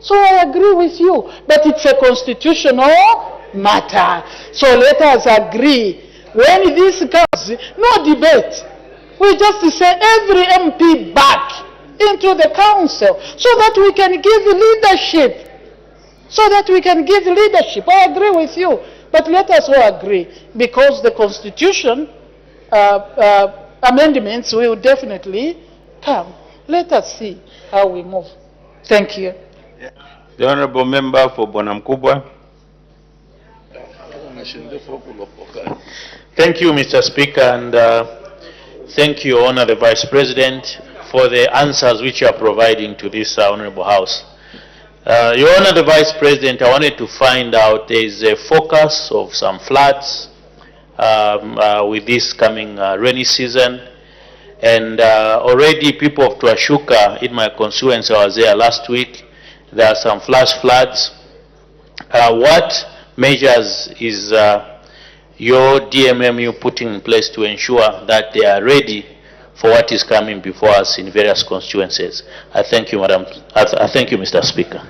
So I agree with you, but it's a constitutional matter. So let us agree. When this comes, no debate. We just say every MP back into the council so that we can give leadership. I agree with you. But let us all agree, because the Constitution amendments will definitely come. Let us see how we move. Thank you. The Honorable Member for Bonamkubwa. Thank you, Mr. Speaker, and thank you, Honor the Vice President, for the answers which you are providing to this Honorable House. Your Honor the Vice President, I wanted to find out, there is a focus of some floods with this coming rainy season, and already people of Twashuka in my constituency, I was there last week, there are some flash floods. What measures is your DMMU putting in place to ensure that they are ready for what is coming before us in various constituencies? I thank you, Madam. I thank you, Mr. Speaker.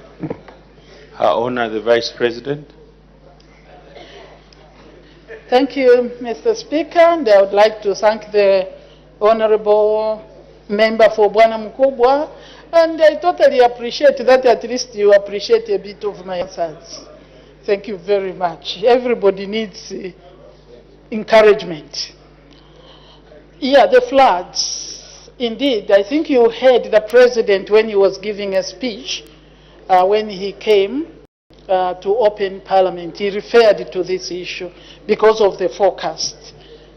I honor the Vice President. Thank you, Mr. Speaker, and I would like to thank the Honorable Member for Bonamkubwa, and I totally appreciate that at least you appreciate a bit of my answers. Thank you very much. Everybody needs encouragement. Yeah, the floods. Indeed, I think you heard the President when he was giving a speech, when he came to open Parliament. He referred to this issue because of the forecast,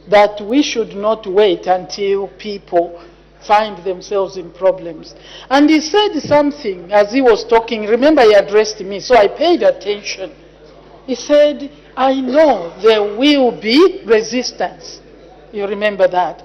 that we should not wait until people find themselves in problems. And he said something as he was talking. Remember, he addressed me, so I paid attention. He said, I know there will be resistance. You remember that?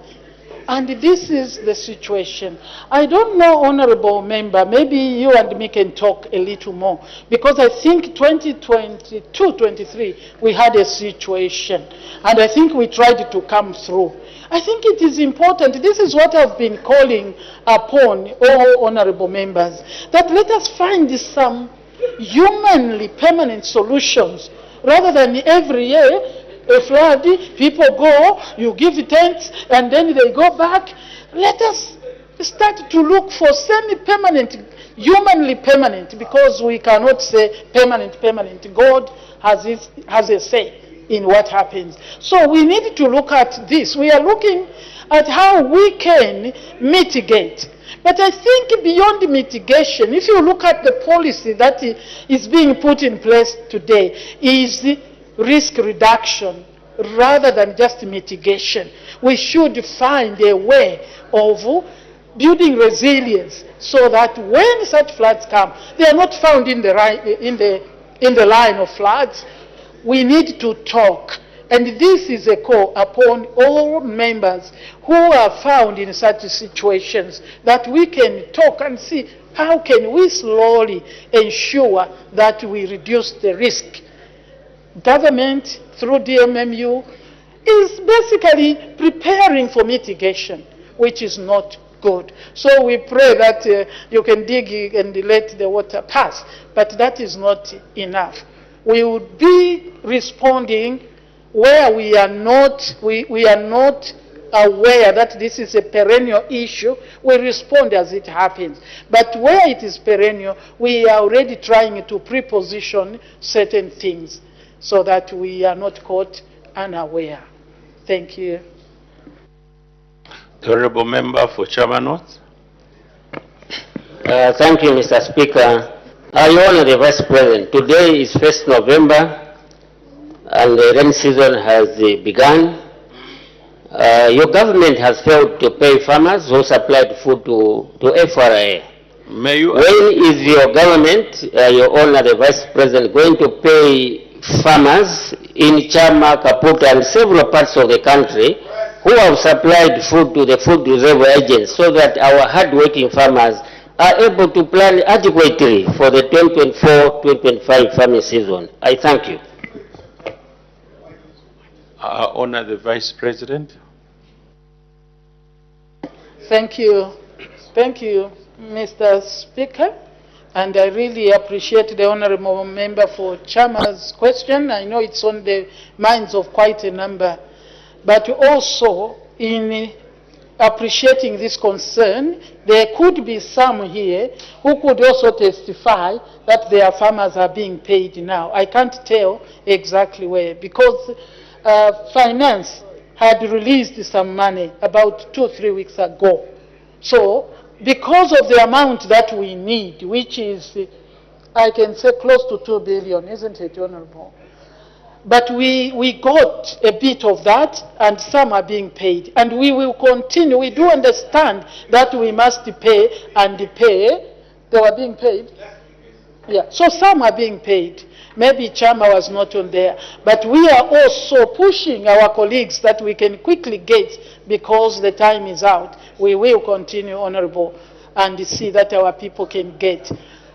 And this is the situation. I don't know, Honorable Member, maybe you and me can talk a little more, because I think 2022-23 we had a situation, and I think we tried to come through. I think it is important, this is what I've been calling upon all honorable members, that let us find some humanly permanent solutions, rather than every year a flood, people go, you give tents, and then they go back. Let us start to look for semi-permanent, humanly permanent, because we cannot say permanent. God has a say in what happens. So we need to look at this. We are looking at how we can mitigate. But I think beyond mitigation, if you look at the policy that is being put in place today, is risk reduction rather than just mitigation. We should find a way of building resilience so that when such floods come, they are not found in the line of floods. We need to talk And this is a call upon all members who are found in such situations that we can talk and see how can we slowly ensure that we reduce the risk. Government, through DMMU, is basically preparing for mitigation, which is not good. So we pray that you can dig and let the water pass, but that is not enough. We would be responding where we are not aware that this is a perennial issue. We respond as it happens. But where it is perennial, we are already trying to preposition certain things so that we are not caught unaware. Thank you. The Honourable Member for Chairman North. Thank you, Mr. Speaker. I honor the Vice President. Today is 1st November and the rainy season has begun. Your government has failed to pay farmers who supplied food to FRA. When is your government, your honor, the Vice President, going to pay farmers in Chama, Kaputa and several parts of the country who have supplied food to the food reserve agents so that our hard-working farmers are able to plan adequately for the 2024-2025 farming season? I thank you. Honor the Vice President. Thank you. Thank you, Mr. Speaker. And I really appreciate the Honourable Member for Chama's question. I know it's on the minds of quite a number. But also, in appreciating this concern, there could be some here who could also testify that their farmers are being paid now. I can't tell exactly where, because Finance had released some money about 2 or 3 weeks ago. So, because of the amount that we need, which is, I can say, close to 2 billion, isn't it, Honourable? But we got a bit of that, and some are being paid. And we will continue. We do understand that we must pay and pay. They were being paid? Yeah. So some are being paid. Maybe Chama was not on there. But we are also pushing our colleagues that we can quickly get, because the time is out. We will continue, Honourable, and see that our people can get.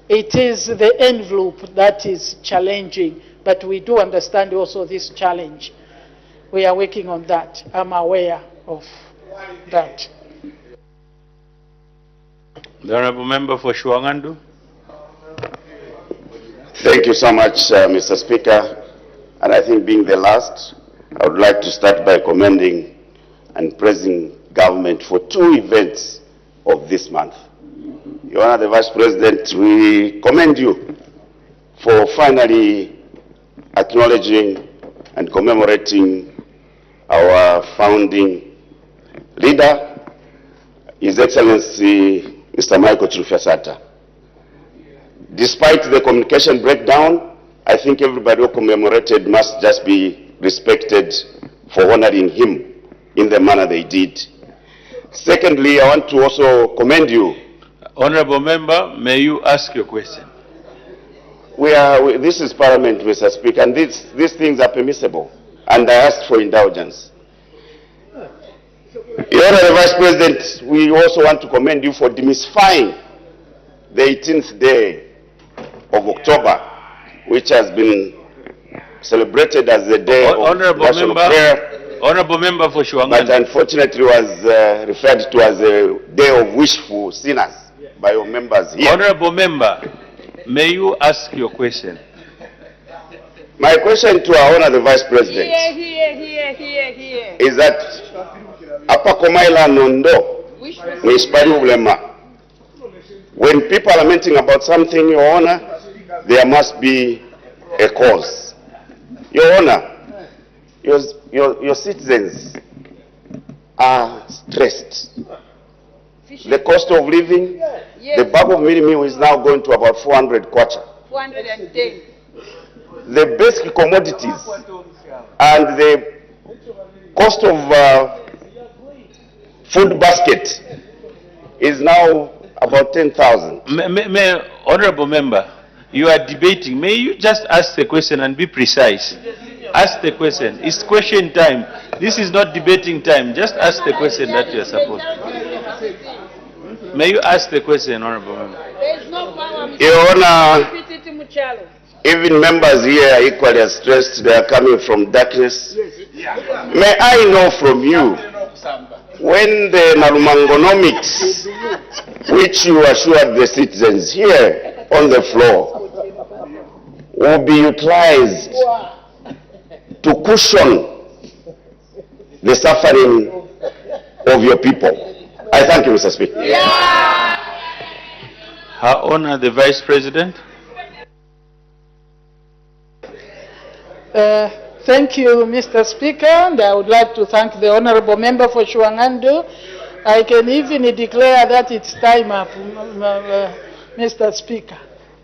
It is the envelope that is challenging. But we do understand also this challenge. We are working on that. I'm aware of that. The Honourable Member for Shuangandu. Thank you so much, Mr. Speaker. And I think being the last, I would like to start by commending and praising government for 2 events of this month. Your Honor, the Vice President, we commend you for finally acknowledging and commemorating our founding leader, His Excellency Mr. Michael Chilufya-Sata. Despite the communication breakdown, I think everybody who commemorated must just be respected for honoring him in the manner they did. Secondly, I want to also commend you. Honourable Member, may you ask your question? This is Parliament, Mr. Speaker, and these things are permissible, and I asked for indulgence. Your Honor, the Vice President, we also want to commend you for demystifying the 18th day of October, which has been celebrated as the day of national prayer. Honourable Member for Shuangandu. But unfortunately was referred to as a day of wishful sinners by your members here. Honourable Member, may you ask your question? My question to our Honor the Vice President is that Apa Komaila Nondo, Municipality of Lema, when people are lamenting about something, Your Honor, there must be a cause. Your Honor, your citizens are stressed. The cost of living, the bag of meal is now going to about 400 kwacha. 410. The basic commodities and the cost of food basket is now about 10,000. Honourable Member, you are debating. May you just ask the question and be precise? Ask the question. It's question time. This is not debating time. Just ask the question that you are supposed to. May you ask the question, Honorable Member? Your Honor, even members here are equally as stressed. They are coming from darkness. May I know from you, when the Narumangonomics, which you assured the citizens here on the floor, will be utilized to cushion the suffering of your people? I thank you, Mr. Speaker. Her Honor, the Vice President. Thank you, Mr. Speaker, and I would like to thank the Honorable Member for Shuangando. I can even declare that it's time up, Mr. Speaker.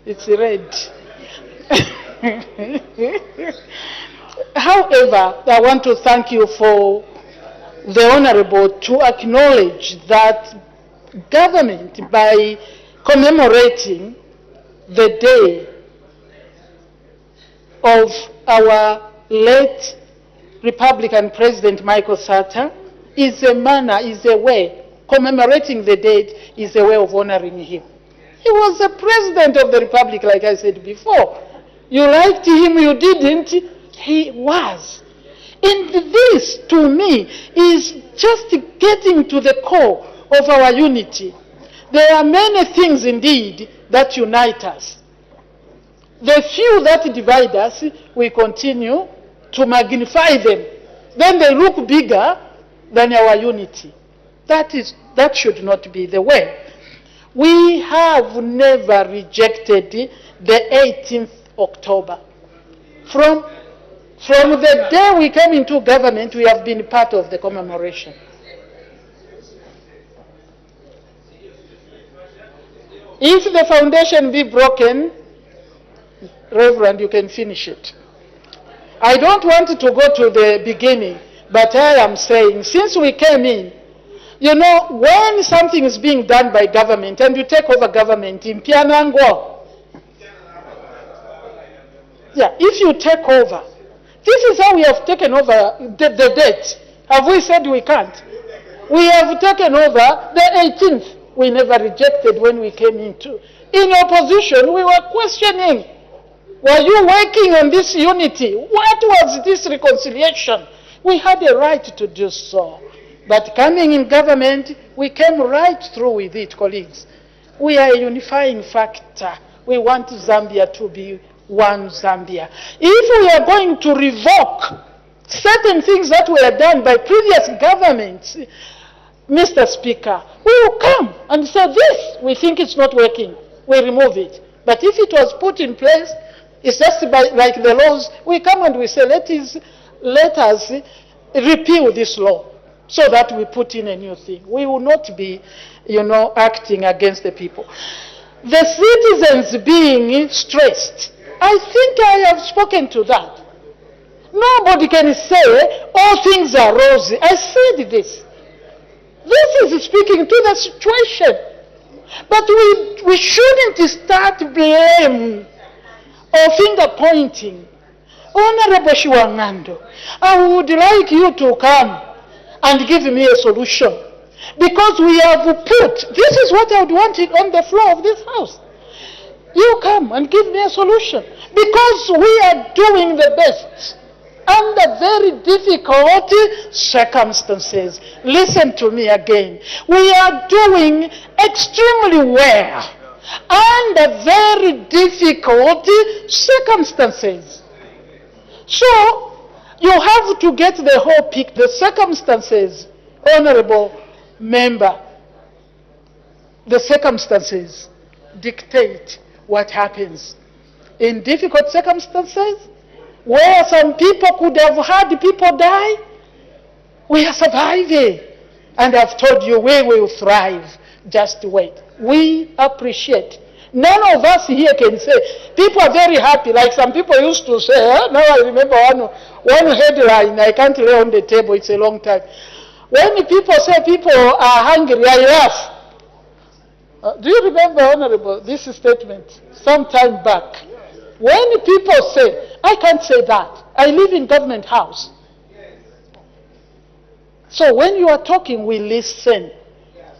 It's red. However, I want to thank you for the Honorable to acknowledge that government, by commemorating the day of our late Republican President Michael Sata, is a manner, is a way, commemorating the date is a way of honoring him. He was the President of the Republic, like I said before. You liked him, you didn't, he was. And this, to me, is just getting to the core of our unity. There are many things, indeed, that unite us. The few that divide us, we continue to magnify them. Then they look bigger than our unity. That should not be the way. We have never rejected the 18th October. From the day we came into government, we have been part of the commemoration. If the foundation be broken, Reverend, you can finish it. I don't want to go to the beginning, but I am saying, since we came in, you know, when something is being done by government and you take over government in Pianango, yeah, if you take over, this is how we have taken over the date. Have we said we can't? We have taken over the 18th. We never rejected when we came into. In opposition, we were questioning, were you working on this unity? What was this reconciliation? We had a right to do so. But coming in government, we came right through with it, colleagues. We are a unifying factor. We want Zambia to be one Zambia. If we are going to revoke certain things that were done by previous governments, Mr. Speaker, we will come and say this, we think it's not working, we remove it. But if it was put in place, it's just like the laws, we come and we say, let us repeal this law so that we put in a new thing. We will not be, acting against the people. The citizens being stressed, I think I have spoken to that. Nobody can say all things are rosy. I said this. This is speaking to the situation. But we shouldn't start blame or finger pointing. Honorable Shuangando, I would like you to come and give me a solution. Because we have put, this is what I would want it on the floor of this house. You come and give me a solution. Because we are doing the best under very difficult circumstances. Listen to me again. We are doing extremely well under very difficult circumstances. So, you have to get the whole picture, the circumstances, Honorable Member. The circumstances dictate what happens. In difficult circumstances, where some people could have had people die, we are surviving. And I've told you we will thrive. Just wait. We appreciate. None of us here can say, people are very happy, like some people used to say, now I remember one headline, I can't lay on the table, it's a long time. When people say people are hungry, I laugh. Do you remember, Honorable, this statement? Some time back. When people say, I can't say that, I live in government house. So when you are talking, we listen.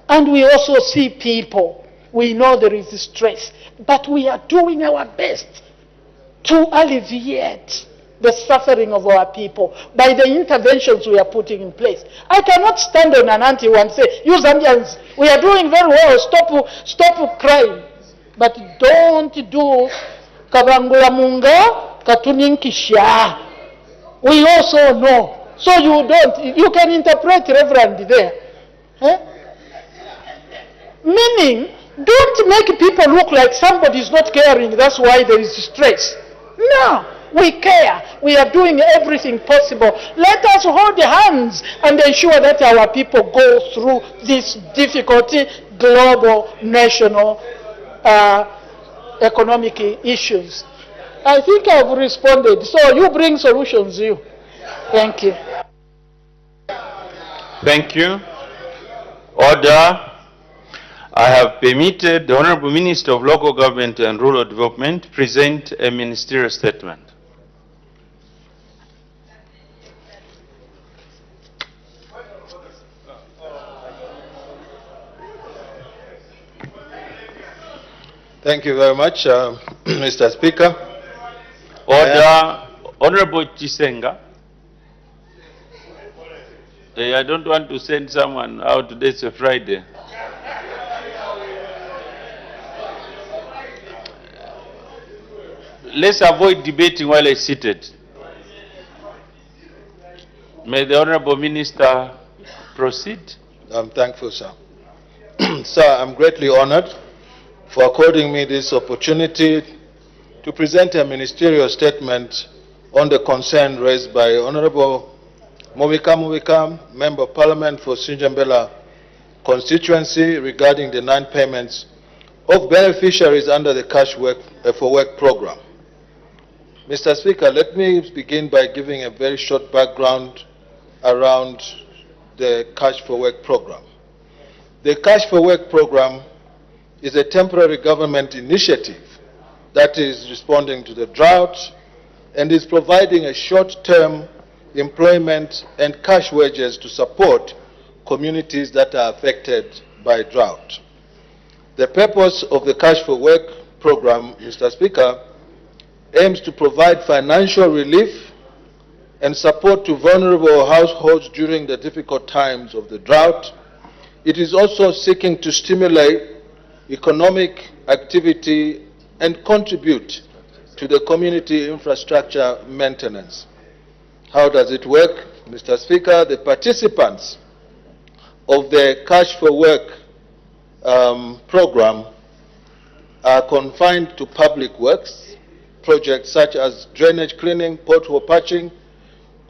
And we also see people. We know there is stress. But we are doing our best to alleviate the suffering of our people by the interventions we are putting in place. I cannot stand on an auntie and say, you Zambians, we are doing very well, stop crying. But don't do kabangula munga katuninkisha. We also know. So you can interpret Reverend there. Meaning, don't make people look like somebody is not caring, that's why there is stress. No, we care. We are doing everything possible. Let us hold hands and ensure that our people go through this difficulty, global, national, economic issues. I think I've responded. So you bring solutions, you. Thank you. Thank you. Order. I have permitted the Honorable Minister of Local Government and Rural Development present a ministerial statement. Thank you very much, Mr. Speaker. Order. Honorable Chisenga. I don't want to send someone out. Today's a Friday. Let's avoid debating while I'm seated. May the Honorable Minister proceed. I'm thankful, sir. Sir, I'm greatly honored for according me this opportunity to present a ministerial statement on the concern raised by Honorable Mubika, Member of Parliament for Sinjambela constituency regarding the non-payments of beneficiaries under the Cash for Work program. Mr. Speaker, let me begin by giving a very short background around the Cash for Work program. The Cash for Work program is a temporary government initiative that is responding to the drought and is providing a short-term employment and cash wages to support communities that are affected by drought. The purpose of the Cash for Work program, Mr. Speaker, aims to provide financial relief and support to vulnerable households during the difficult times of the drought. It is also seeking to stimulate economic activity and contribute to the community infrastructure maintenance. How does it work? Mr. Speaker, the participants of the Cash for Work program are confined to public works projects such as drainage cleaning, pothole patching,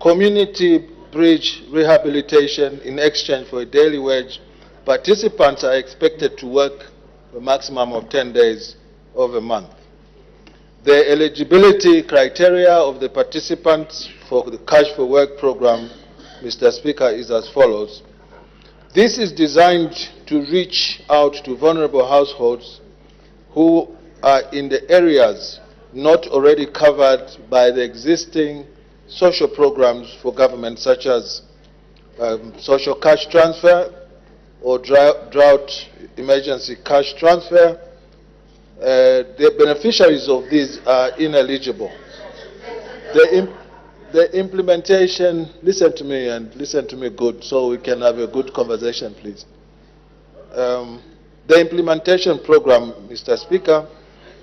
community bridge rehabilitation in exchange for a daily wage. Participants are expected to work a maximum of 10 days of a month. The eligibility criteria of the participants for the Cash for Work program, Mr. Speaker, is as follows. This is designed to reach out to vulnerable households who are in the areas not already covered by the existing social programs for government, such as social cash transfer or drought emergency cash transfer. The beneficiaries of these are ineligible. The implementation, listen to me and listen to me good so we can have a good conversation, please. The implementation program, Mr. Speaker,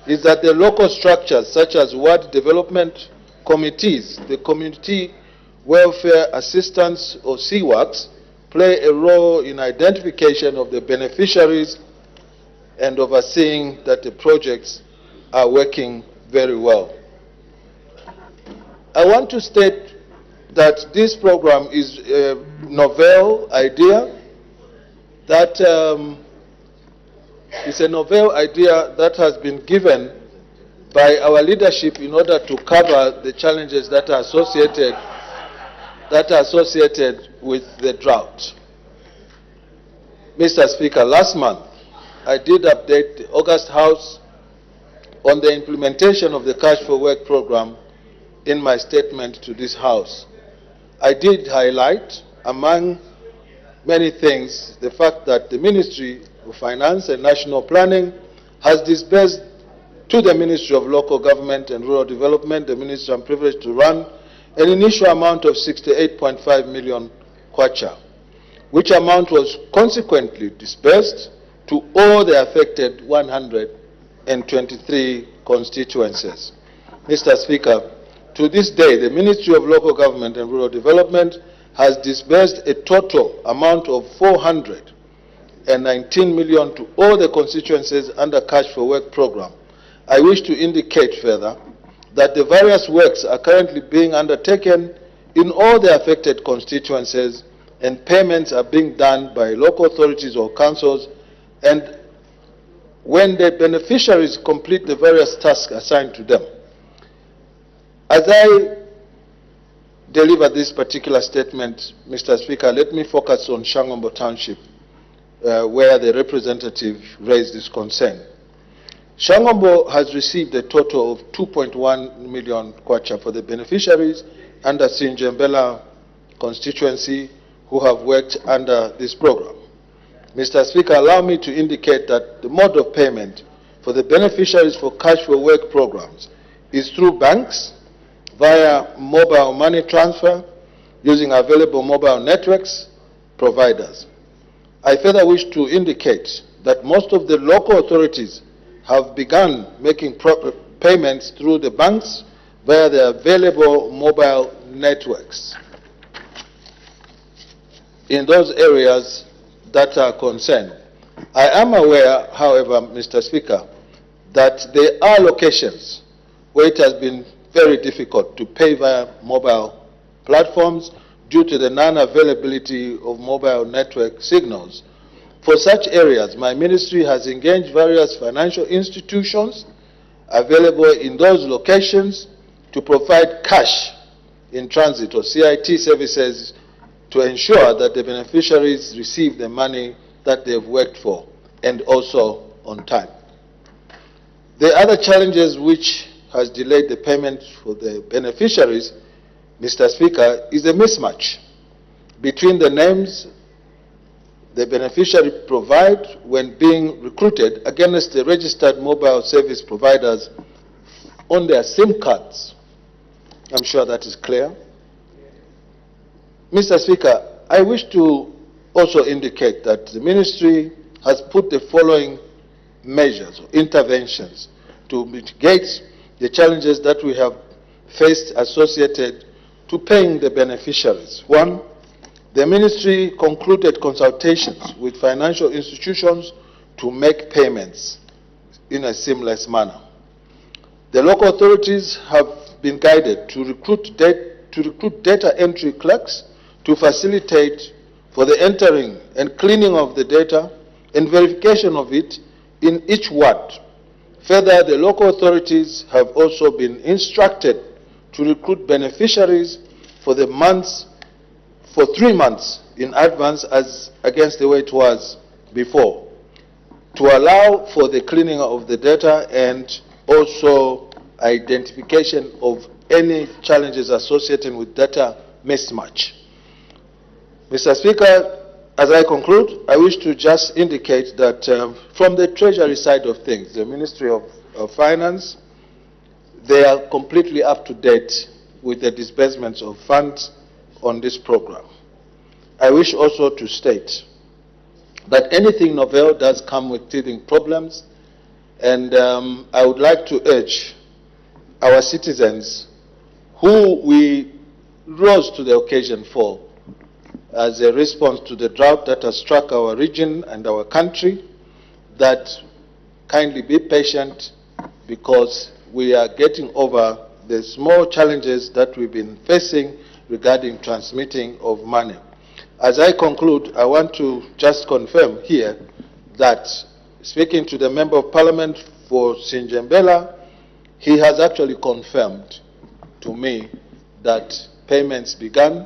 is that the local structures such as ward development committees, the community welfare assistance or CWACs, play a role in identification of the beneficiaries and overseeing that the projects are working very well. I want to state that this program is a novel idea that it's a novel idea that has been given by our leadership in order to cover the challenges that are associated with the drought. Mr. Speaker, last month I did update the August House on the implementation of the Cash for Work program in my statement to this House. I did highlight, among many things, the fact that the Ministry of Finance and National Planning has disbursed to the Ministry of Local Government and Rural Development, the Ministry I'm privileged to run, an initial amount of 68.5 million kwacha, which amount was consequently disbursed to all the affected 123 constituencies. Mr. Speaker, to this day, the Ministry of Local Government and Rural Development has disbursed a total amount of 419 million to all the constituencies under Cash for Work program. I wish to indicate further that the various works are currently being undertaken in all the affected constituencies, and payments are being done by local authorities or councils, and when the beneficiaries complete the various tasks assigned to them. As I deliver this particular statement, Mr. Speaker, let me focus on Shangombo Township, where the representative raised this concern. Shangombo has received a total of 2.1 million kwacha for the beneficiaries under Sinjembela constituency who have worked under this program. Mr. Speaker, allow me to indicate that the mode of payment for the beneficiaries for Cash for Work programs is through banks, via mobile money transfer, using available mobile networks providers. I further wish to indicate that most of the local authorities have begun making payments through the banks via the available mobile networks in those areas that are concerned. I am aware, however, Mr. Speaker, that there are locations where it has been very difficult to pay via mobile platforms due to the non-availability of mobile network signals. For such areas, my ministry has engaged various financial institutions available in those locations to provide cash in transit or CIT services to ensure that the beneficiaries receive the money that they've worked for, and also on time. The other challenges which has delayed the payment for the beneficiaries, Mr. Speaker, is a mismatch between the names the beneficiary provide when being recruited against the registered mobile service providers on their SIM cards. I'm sure that is clear. Mr. Speaker, I wish to also indicate that the ministry has put the following measures or interventions to mitigate the challenges that we have faced associated to paying the beneficiaries. One, the ministry concluded consultations with financial institutions to make payments in a seamless manner. The local authorities have been guided to recruit data entry clerks to facilitate for the entering and cleaning of the data and verification of it in each ward. Further, the local authorities have also been instructed to recruit beneficiaries for 3 months in advance as against the way it was before, to allow for the cleaning of the data and also identification of any challenges associated with data mismatch. Mr. Speaker, as I conclude, I wish to just indicate that from the Treasury side of things, the Ministry of Finance, they are completely up to date with the disbursements of funds on this program. I wish also to state that anything novel does come with teething problems, and I would like to urge our citizens who we rose to the occasion for as a response to the drought that has struck our region and our country, that kindly be patient, because we are getting over the small challenges that we've been facing regarding transmitting of money. As I conclude, I want to just confirm here that, speaking to the Member of Parliament for Sinjembela, he has actually confirmed to me that payments began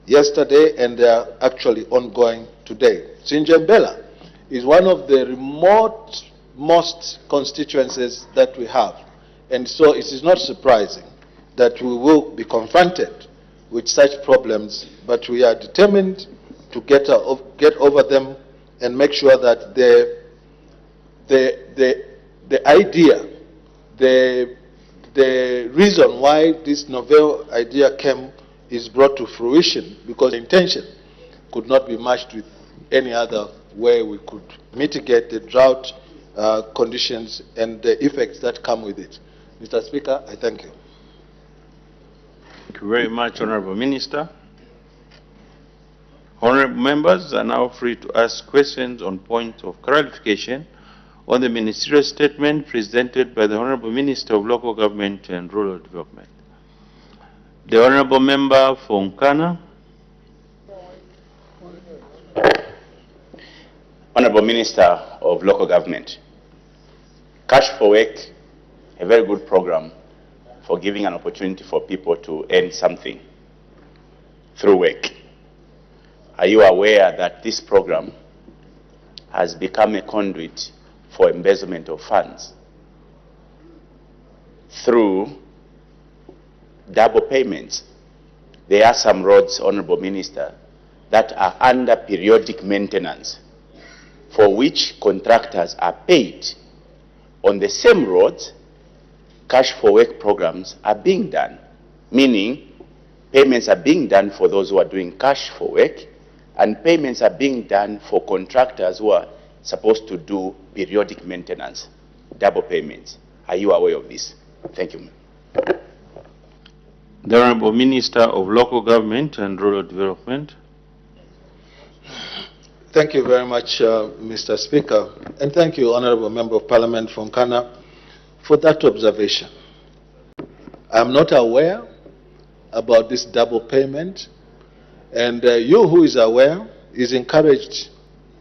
yesterday and they are actually ongoing today. Sinjembela is one of the remote most constituencies that we have. And so it is not surprising that we will be confronted with such problems, but we are determined to get over them and make sure that the idea, the reason why this novel idea came is brought to fruition, because the intention could not be matched with any other way we could mitigate the drought conditions and the effects that come with it. Mr. Speaker, I thank you. Thank you very much, Honorable Minister. Honorable members are now free to ask questions on points of clarification on the ministerial statement presented by the Honorable Minister of Local Government and Rural Development. The Honorable Member for Nkana. Honorable Minister of Local Government, Cash for Work, a very good program for giving an opportunity for people to earn something through work. Are you aware that this program has become a conduit for embezzlement of funds through double payments? There are some roads, Honorable Minister, that are under periodic maintenance, for which contractors are paid on the same roads. Cash for work programs are being done, meaning payments are being done for those who are doing cash for work, and payments are being done for contractors who are supposed to do periodic maintenance, double payments. Are you aware of this? Thank you. The Honorable Minister of Local Government and Rural Development. Thank you very much, Mr. Speaker, and thank you, Honorable Member of Parliament from Nkana, for that observation. I am not aware about this double payment, and you who is aware is encouraged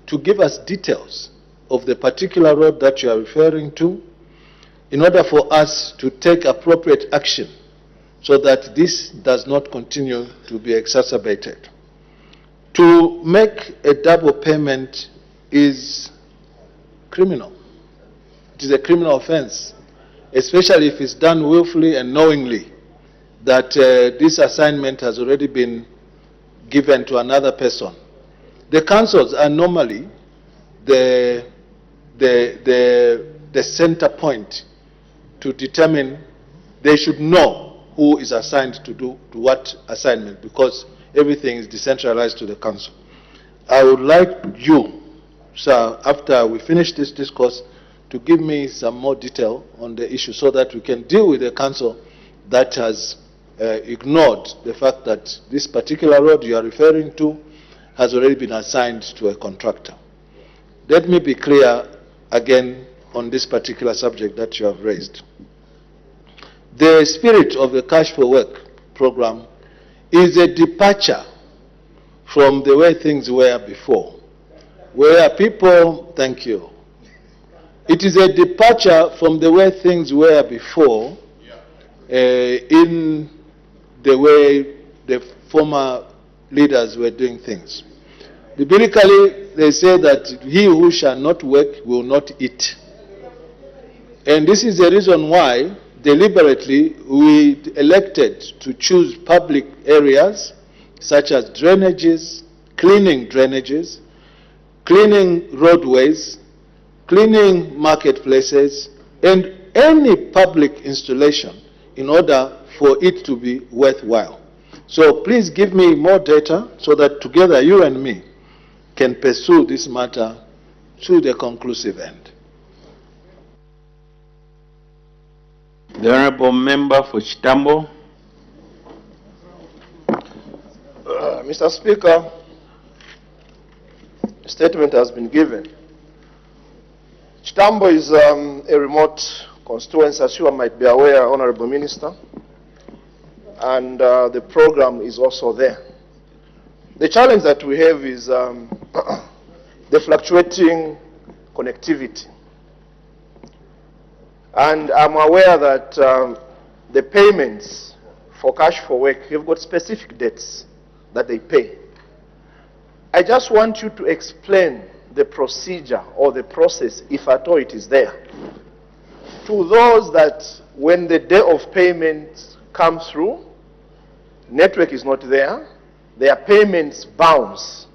to give us details of the particular road that you are referring to in order for us to take appropriate action so that this does not continue to be exacerbated. To make a double payment is criminal. It is a criminal offense, especially if it's done willfully and knowingly that this assignment has already been given to another person. The councils are normally the center point to determine. They should know who is assigned to do to what assignment, because everything is decentralized to the council. I would like you, sir, after we finish this discourse, to give me some more detail on the issue so that we can deal with the council that has ignored the fact that this particular road you are referring to has already been assigned to a contractor. Let me be clear again on this particular subject that you have raised. The spirit of the Cash for Work program is a departure from the way things were before, where people, thank you, it is a departure from the way things were before in the way the former leaders were doing things. Biblically, they say that he who shall not work will not eat. And this is the reason why deliberately we elected to choose public areas such as drainages, cleaning roadways, cleaning marketplaces, and any public installation in order for it to be worthwhile. So please give me more data so that together you and me can pursue this matter to the conclusive end. The Honorable Member for Chitambo. Mr. Speaker, a statement has been given. Chitambo is a remote constituency, as you might be aware, Honorable Minister, and the program is also there. The challenge that we have is the fluctuating connectivity. And I'm aware that the payments for Cash for Work have got specific dates that they pay. I just want you to explain the procedure or the process, if at all it is there, to those that when the day of payment comes through, network is not there, their payments bounce.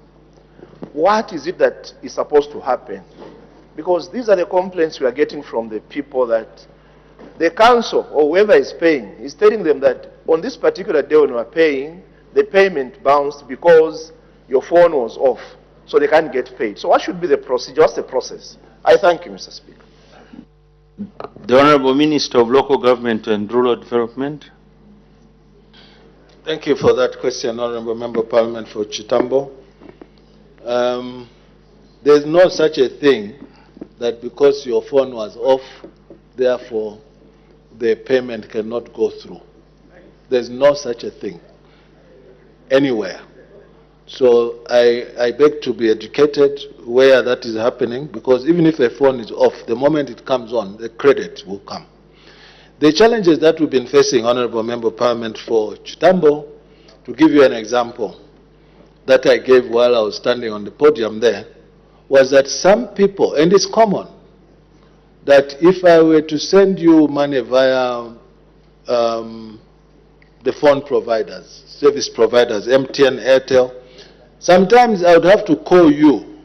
What is it that is supposed to happen? Because these are the complaints we are getting from the people, that the council or whoever is paying is telling them that on this particular day when you are paying, the payment bounced because your phone was off, so they can't get paid. So what should be the procedure? What's the process? I thank you, Mr. Speaker. The Honorable Minister of Local Government and Rural Development. Thank you for that question, Honorable Member of Parliament for Chitambo. There's no such a thing that because your phone was off, therefore the payment cannot go through. There's no such a thing anywhere. So I beg to be educated where that is happening, because even if a phone is off, the moment it comes on, the credit will come. The challenges that we've been facing, Honorable Member of Parliament for Chitambo, to give you an example that I gave while I was standing on the podium there, was that some people, and it's common, that if I were to send you money via the phone providers, service providers, MTN, Airtel, sometimes I would have to call you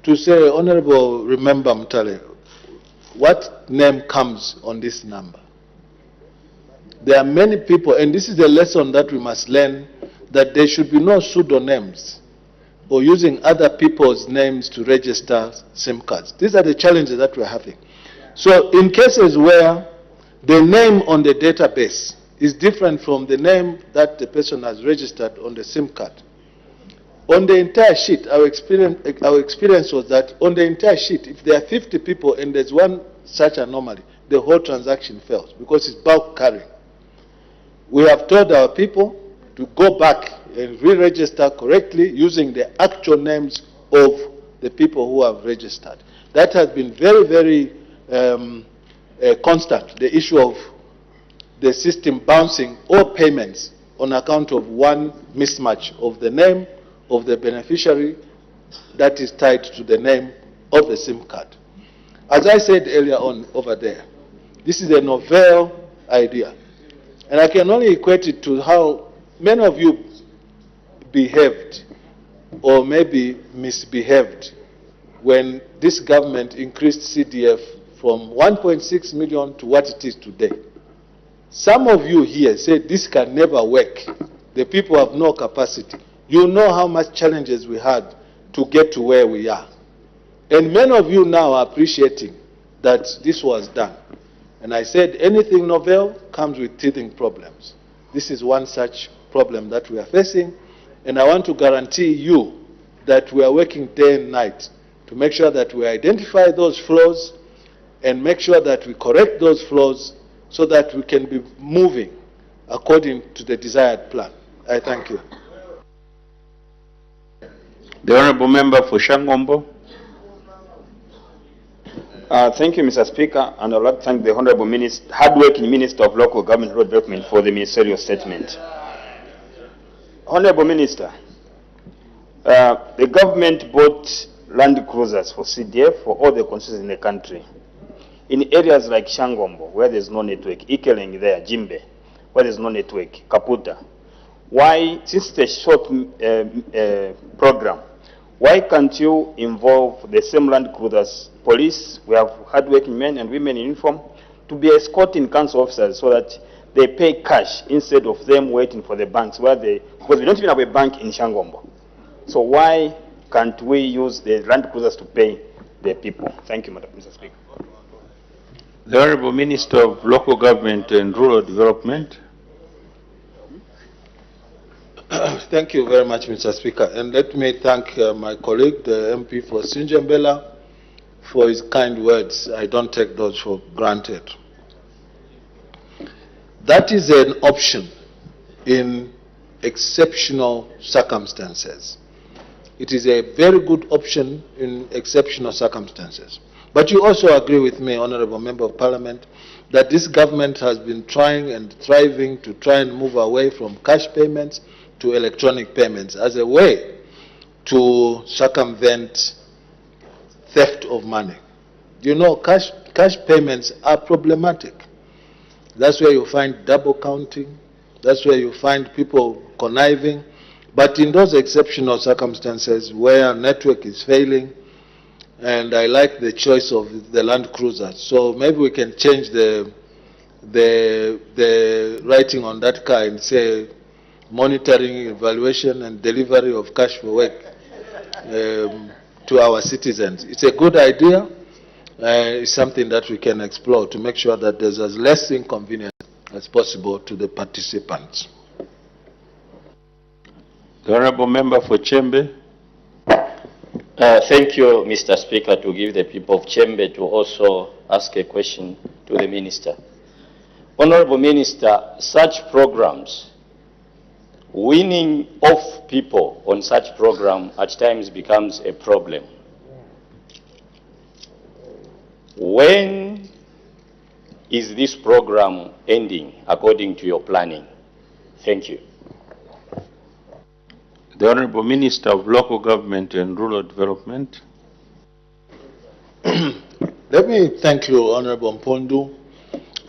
to say, Honorable, remember Mtale, what name comes on this number? There are many people, and this is a lesson that we must learn, that there should be no pseudonyms or using other people's names to register SIM cards. These are the challenges that we're having. So in cases where the name on the database is different from the name that the person has registered on the SIM card, on the entire sheet, our experience was that on the entire sheet, if there are 50 people and there's one such anomaly, the whole transaction fails because it's bulk carrying. We have told our people to go back and re-register correctly using the actual names of the people who have registered. That has been very, very constant, the issue of the system bouncing all payments on account of one mismatch of the name of the beneficiary that is tied to the name of the SIM card. As I said earlier on over there, this is a novel idea. And I can only equate it to how many of you behaved or maybe misbehaved when this government increased CDF from 1.6 million to what it is today. Some of you here said this can never work. The people have no capacity. You know how much challenges we had to get to where we are. And many of you now are appreciating that this was done. And I said anything novel comes with teething problems. This is one such problem that we are facing. And I want to guarantee you that we are working day and night to make sure that we identify those flaws and make sure that we correct those flaws so that we can be moving according to the desired plan. I thank you. The Honorable Member for Shangombo. Thank you, Mr. Speaker, and I'd like to thank the Honorable Minister, hardworking Minister of Local Government and Rural Development for the ministerial statement. Honorable Minister, the government bought land cruisers for CDF for all the constituencies in the country. In areas like Shangombo, where there's no network, Ikeleng there, Jimbe, where there's no network, Kaputa, why, since it's a short program, why can't you involve the same land cruisers, police, we have hardworking men and women in uniform, to be escorting council officers so that they pay cash instead of them waiting for the banks, because we don't even have a bank in Shangombo. So why can't we use the land cruisers to pay the people? Thank you, Mr. Speaker. The Honorable Minister of Local Government and Rural Development. Thank you very much, Mr. Speaker. And let me thank my colleague, the MP for Sinjambela, for his kind words. I don't take those for granted. That is an option in exceptional circumstances. It is a very good option in exceptional circumstances. But you also agree with me, Honorable Member of Parliament, that this government has been trying and thriving to try and move away from cash payments to electronic payments as a way to circumvent theft of money. You know, cash payments are problematic. That's where you find double counting. That's where you find people conniving. But in those exceptional circumstances where network is failing, and I like the choice of the Land Cruiser, so maybe we can change the writing on that car and say monitoring, evaluation, and delivery of cash for work to our citizens. It's a good idea. It's something that we can explore to make sure that there's as less inconvenience as possible to the participants. The Honourable Member for Chembe. Thank you, Mr. Speaker, to give the people of Chembe to also ask a question to the Minister. Honourable Minister, such programs, weaning off people on such program at times becomes a problem. When is this program ending according to your planning? Thank you. The Honourable Minister of Local Government and Rural Development. Let me thank you, Honourable Mpondu,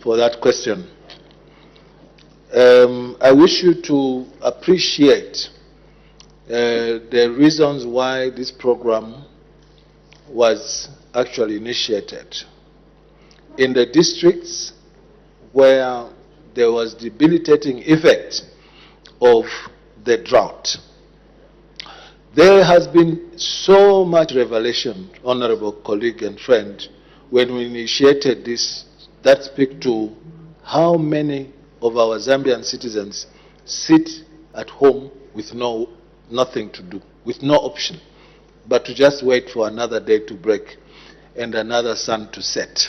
for that question. I wish you to appreciate the reasons why this program was actually initiated. In the districts where there was debilitating effect of the drought, there has been so much revelation, honorable colleague and friend, when we initiated this, that speak to how many of our Zambian citizens sit at home with nothing to do, with no option, but to just wait for another day to break and another sun to set.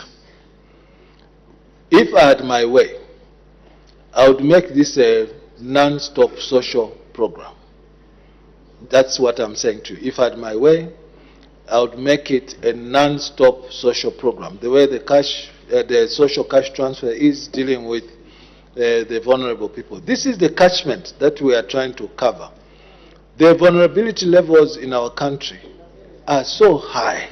If I had my way, I would make this a non-stop social program. That's what I'm saying to you. If I had my way, I would make it a non-stop social program. The way the social cash transfer is dealing with the vulnerable people. This is the catchment that we are trying to cover. The vulnerability levels in our country are so high.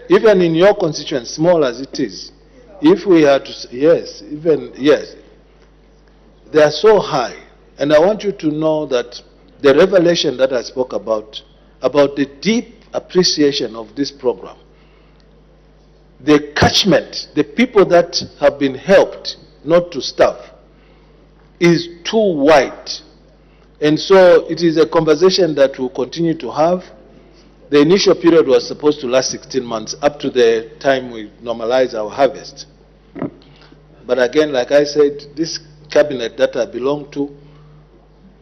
Even in your constituency, small as it is, if we had to, yes, they are so high. And I want you to know that the revelation that I spoke about the deep appreciation of this program, the catchment, the people that have been helped not to starve, is too wide. And so it is a conversation that we'll continue to have. The initial period was supposed to last 16 months, up to the time we normalize our harvest. But again, like I said, this cabinet that I belong to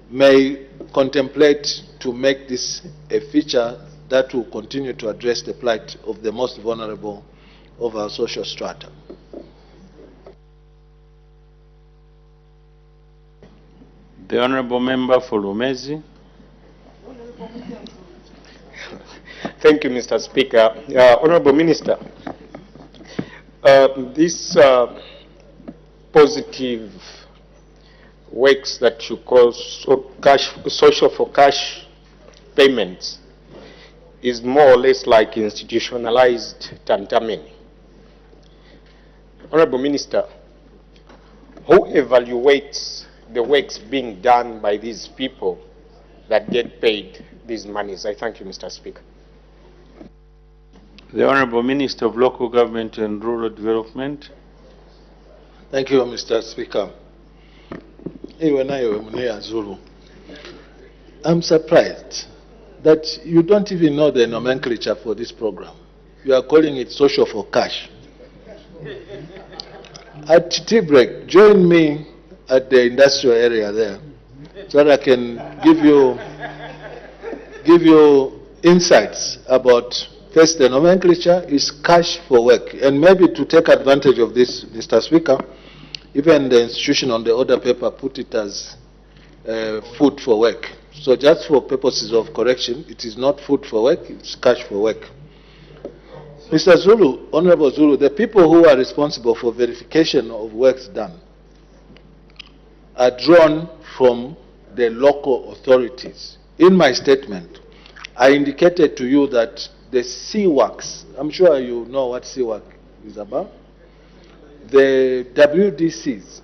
may contemplate to make this a feature that will continue to address the plight of the most vulnerable of our social strata. The Honourable Member for Lumezi. Thank you, Mr. Speaker. Honourable Minister, this positive works that you call social for cash payments is more or less like institutionalized tantameni. Honourable Minister, who evaluates the works being done by these people that get paid these monies? I thank you, Mr. Speaker. The Honourable Minister of Local Government and Rural Development. Thank you, Mr. Speaker. I'm surprised that you don't even know the nomenclature for this program. You are calling it social for cash. At tea break, join me at the industrial area there so that I can give you insights about, first, the nomenclature is cash for work. And maybe to take advantage of this, Mr. Speaker, even the institution on the order paper put it as food for work. So just for purposes of correction, it is not food for work, it's cash for work. Mr. Zulu, Honorable Zulu, the people who are responsible for verification of works done are drawn from the local authorities. In my statement, I indicated to you that the sea works. I'm sure you know what sea work is about. The WDCs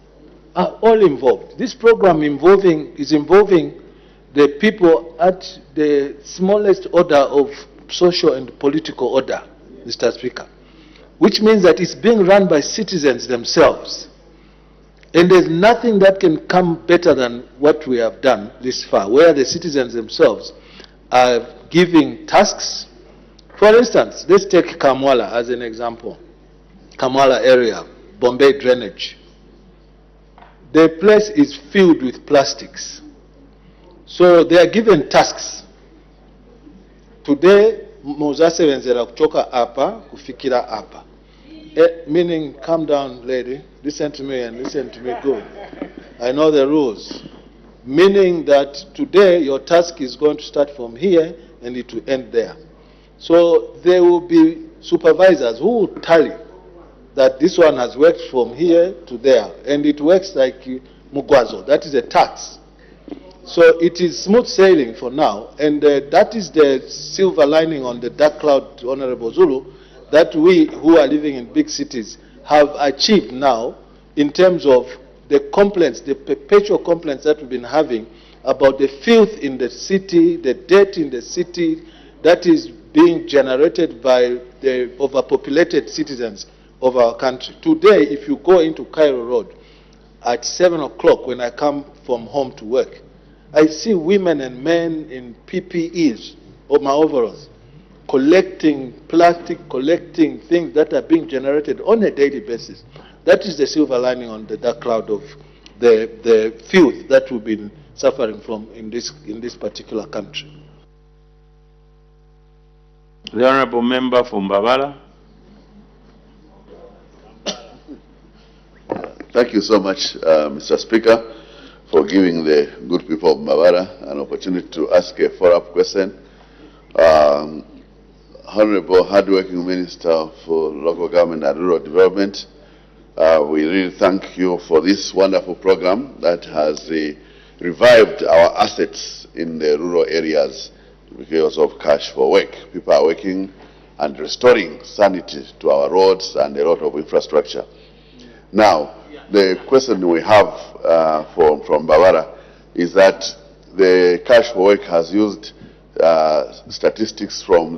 are all involved. This program is involving the people at the smallest order of social and political order, Mr. Speaker, which means that it's being run by citizens themselves. And there's nothing that can come better than what we have done this far, where the citizens themselves are giving tasks. For instance, let's take Kamwala as an example. Kamwala area, Bombay drainage. The place is filled with plastics. So they are given tasks. Today, muzasebenzera kutoka hapa kufikira hapa. Meaning, calm down, lady. Listen to me and listen to me good. I know the rules. Meaning that today your task is going to start from here and it will end there. So there will be supervisors who will tally that this one has worked from here to there, and it works like Mugwazo. That is a tax. So it is smooth sailing for now, and that is the silver lining on the dark cloud, Honorable Zulu, that we who are living in big cities have achieved now in terms of the complaints, the perpetual complaints that we've been having about the filth in the city, the dirt in the city that is being generated by the overpopulated citizens of our country. Today, if you go into Cairo Road at 7 o'clock when I come from home to work, I see women and men in PPEs or my overalls collecting plastic, collecting things that are being generated on a daily basis. That is the silver lining on the dark cloud of the filth that we've been suffering from in this particular country. The Honourable Member from Mbabala. Thank you so much, Mr. Speaker, for giving the good people of Mbabala an opportunity to ask a follow-up question. Honourable hardworking Minister for Local Government and Rural Development, we really thank you for this wonderful program that has revived our assets in the rural areas because of Cash for Work. People are working and restoring sanity to our roads and a lot of infrastructure. Now, the question we have from Mbabala is that the Cash for Work has used statistics from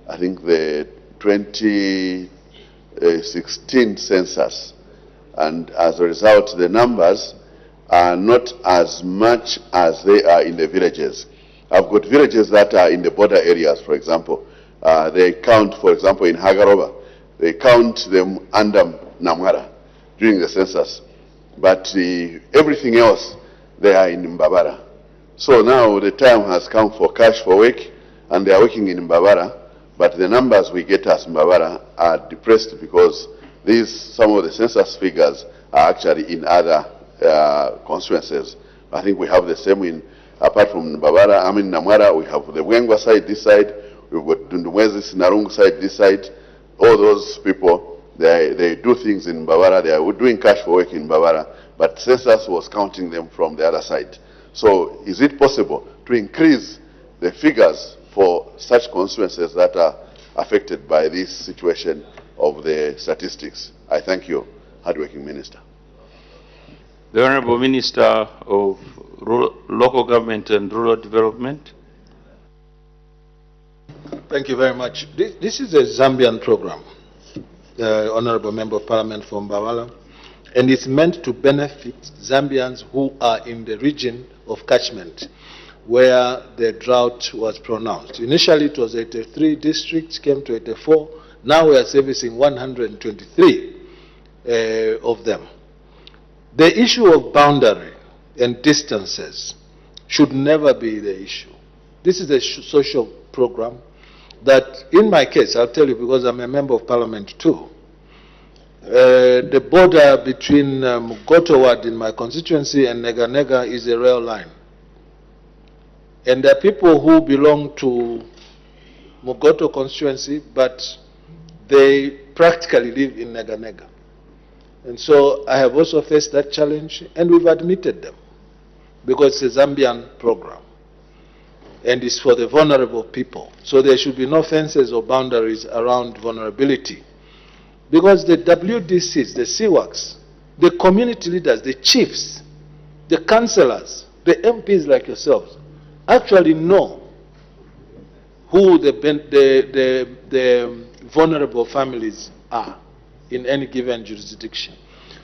I think the 2016 census, and as a result the numbers are not as much as they are in the villages. I've got villages that are in the border areas, for example. They count, for example, in Hagaroba, they count them under Namwara during the census, but everything else they are in Mbabala. So now the time has come for Cash for Work, and they are working in Mbabala, but the numbers we get as Mbabala are depressed because some of the census figures are actually in other constituencies. I think we have the same in, apart from Mbabala, Namwara, we have the Wengwa side this side, we've got Tundumwezi, Narungu side this side. All those people, they do things in Mbabala, they are doing Cash for Work in Mbabala, but census was counting them from the other side. So is it possible to increase the figures for such constituencies that are affected by this situation of the statistics? I thank you, hardworking Minister. The Honourable Minister of Local Government and Rural Development. Thank you very much. This is a Zambian program, Honourable Member of Parliament from Mbabala, and it's meant to benefit Zambians who are in the region of catchment where the drought was pronounced. Initially it was 83 districts, came to 84. Now we are servicing 123 of them. The issue of boundary and distances should never be the issue. This is a social program that, in my case, I'll tell you because I'm a member of Parliament too, the border between Mugoto Ward in my constituency and Nega Nega is a rail line. And there are people who belong to Mugoto constituency, but they practically live in Nega Nega. And so I have also faced that challenge, and we've admitted them because it's a Zambian program. and it's for the vulnerable people. So there should be no fences or boundaries around vulnerability. Because the WDCs, the CWACs, the community leaders, the chiefs, the councillors, the MPs like yourselves, actually know who the vulnerable families are in any given jurisdiction.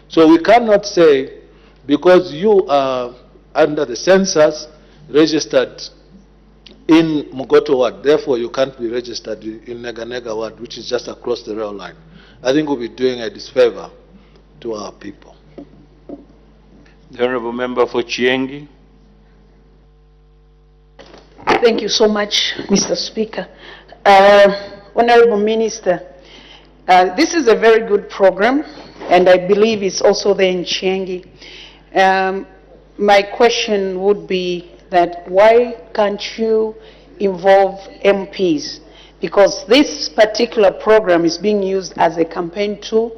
So we cannot say, because you are under the census registered in Mugoto ward, therefore you can't be registered in Nega ward, which is just across the rail line. I think we'll be doing a disfavor to our people. The Honourable Member for Chiengi. Thank you so much, Mr. Speaker. Honourable Minister, this is a very good program, and I believe it's also there in Chiengi. My question would be that why can't you involve MPs? Because this particular program is being used as a campaign tool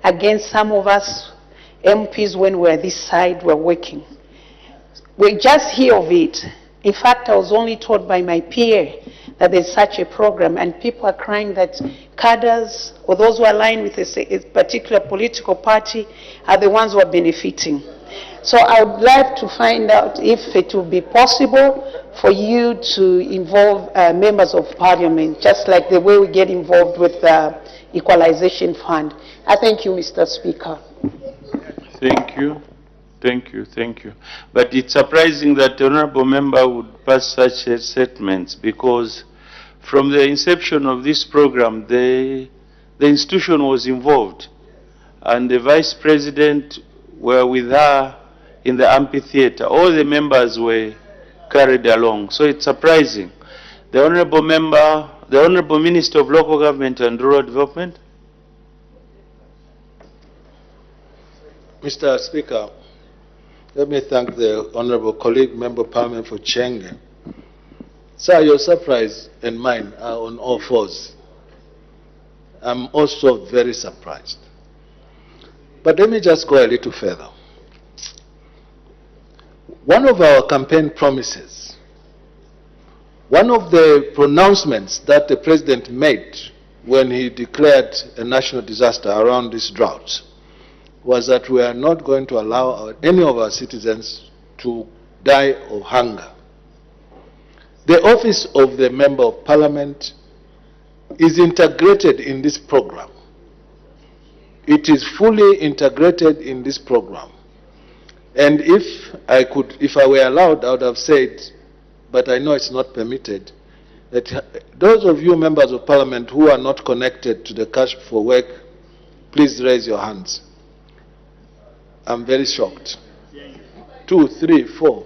against some of us MPs when we're this side, we're working. We just hear of it. In fact, I was only told by my PA that there's such a program, and people are crying that cadres or those who are aligned with a particular political party are the ones who are benefiting. So I would like to find out if it would be possible for you to involve members of parliament, just like the way we get involved with the Equalization Fund. I thank you, Mr. Speaker. Thank you. Thank you, thank you. But it's surprising that the Honourable Member would pass such statements, because from the inception of this program, the institution was involved, and the Vice President were with her in the amphitheatre. All the members were carried along. So it's surprising. The Honourable Member, the Honourable Minister of Local Government and Rural Development. Mr. Speaker, let me thank the Honourable colleague, Member of Parliament for Chiengi. Sir, your surprise and mine are on all fours. I'm also very surprised. But let me just go a little further. One of our campaign promises, one of the pronouncements that the President made when he declared a national disaster around this drought was that we are not going to allow any of our citizens to die of hunger. The office of the Member of Parliament is integrated in this program. It is fully integrated in this program. And if I were allowed, I would have said, but I know it's not permitted, that those of you members of Parliament who are not connected to the Cash for Work, please raise your hands. I'm very shocked. 2, 3, 4.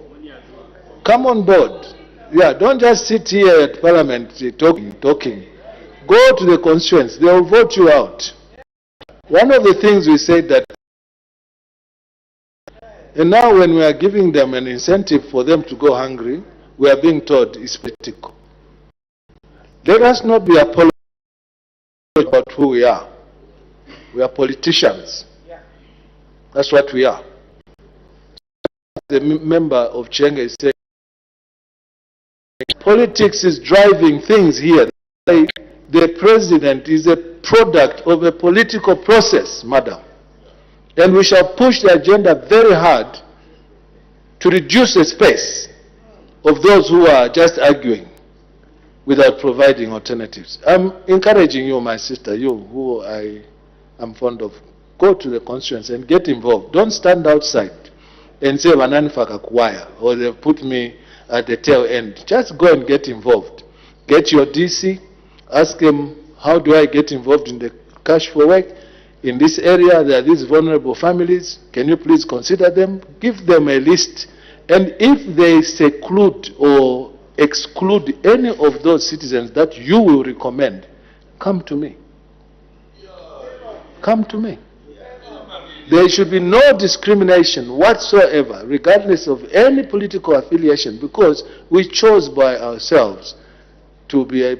Come on board. Yeah, don't just sit here at Parliament talking. Go to the constituents. They will vote you out. One of the things we said that, and now when we are giving them an incentive for them to go hungry, we are being told it's political. Let us not be apologetic about who we are. We are politicians. That's what we are. The member of Chiengi is saying, politics is driving things here. The president is a product of a political process, madam. And we shall push the agenda very hard to reduce the space of those who are just arguing without providing alternatives. I'm encouraging you, my sister, you who I am fond of, go to the constituents and get involved. Don't stand outside and say, Wananifaka Kwaya, or they've put me at the tail end. Just go and get involved. Get your DC, ask them, how do I get involved in the Cash for Work? In this area, there are these vulnerable families. Can you please consider them? Give them a list. And if they seclude or exclude any of those citizens that you will recommend, come to me. Come to me. There should be no discrimination whatsoever, regardless of any political affiliation, because we chose by ourselves to be a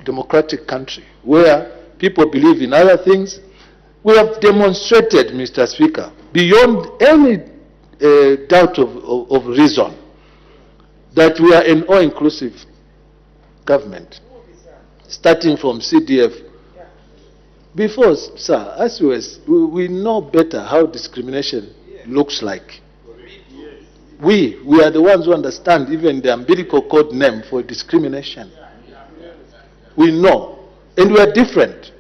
democratic country where people believe in other things. We have demonstrated, Mr. Speaker, beyond any doubt of reason, that we are an all-inclusive government, starting from CDF. Before, sir, as we know better how discrimination looks like. We are the ones who understand even the umbilical code name for discrimination. We know, and we are different,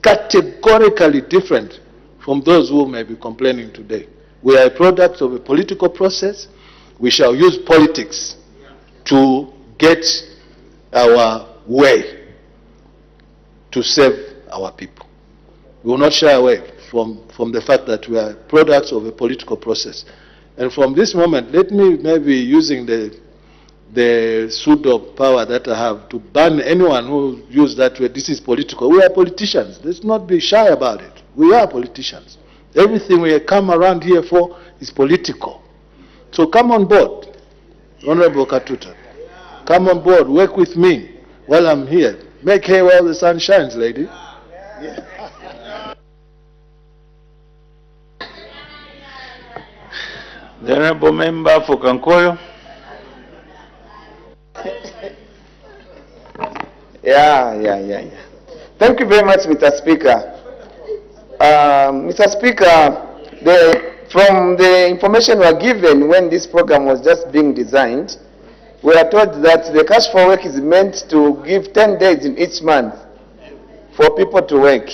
categorically different from those who may be complaining today. We are a product of a political process. We shall use politics to get our way to save our people. We will not shy away from the fact that we are products of a political process. And from this moment, let me maybe using the pseudo power that I have to ban anyone who use that word. This is political. We are politicians. Let's not be shy about it. We are politicians. Everything we come around here for is political. So come on board, Honorable Katuta. Come on board, work with me while I'm here. Make hay while the sun shines, lady. The Honourable Member for Kankoyo. Yeah. Thank you very much, Mr. Speaker. Mr. Speaker, from the information we were given when this program was just being designed, we are told that the cash for work is meant to give 10 days in each month for people to work.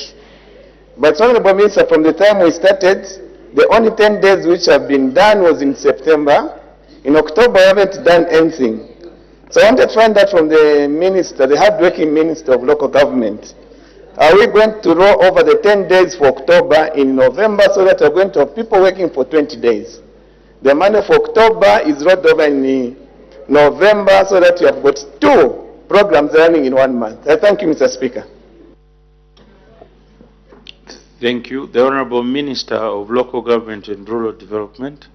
But, Honorable Minister, from the time we started, the only 10 days which have been done was in September. In October, we haven't done anything. So I wanted to find out from the Minister, the hard-working Minister of Local Government, are we going to roll over the 10 days for October in November so that we're going to have people working for 20 days? The money for October is rolled over in November so that you have got 2 programs running in 1 month. I thank you, Mr. Speaker. Thank you. The Honourable Minister of Local Government and Rural Development.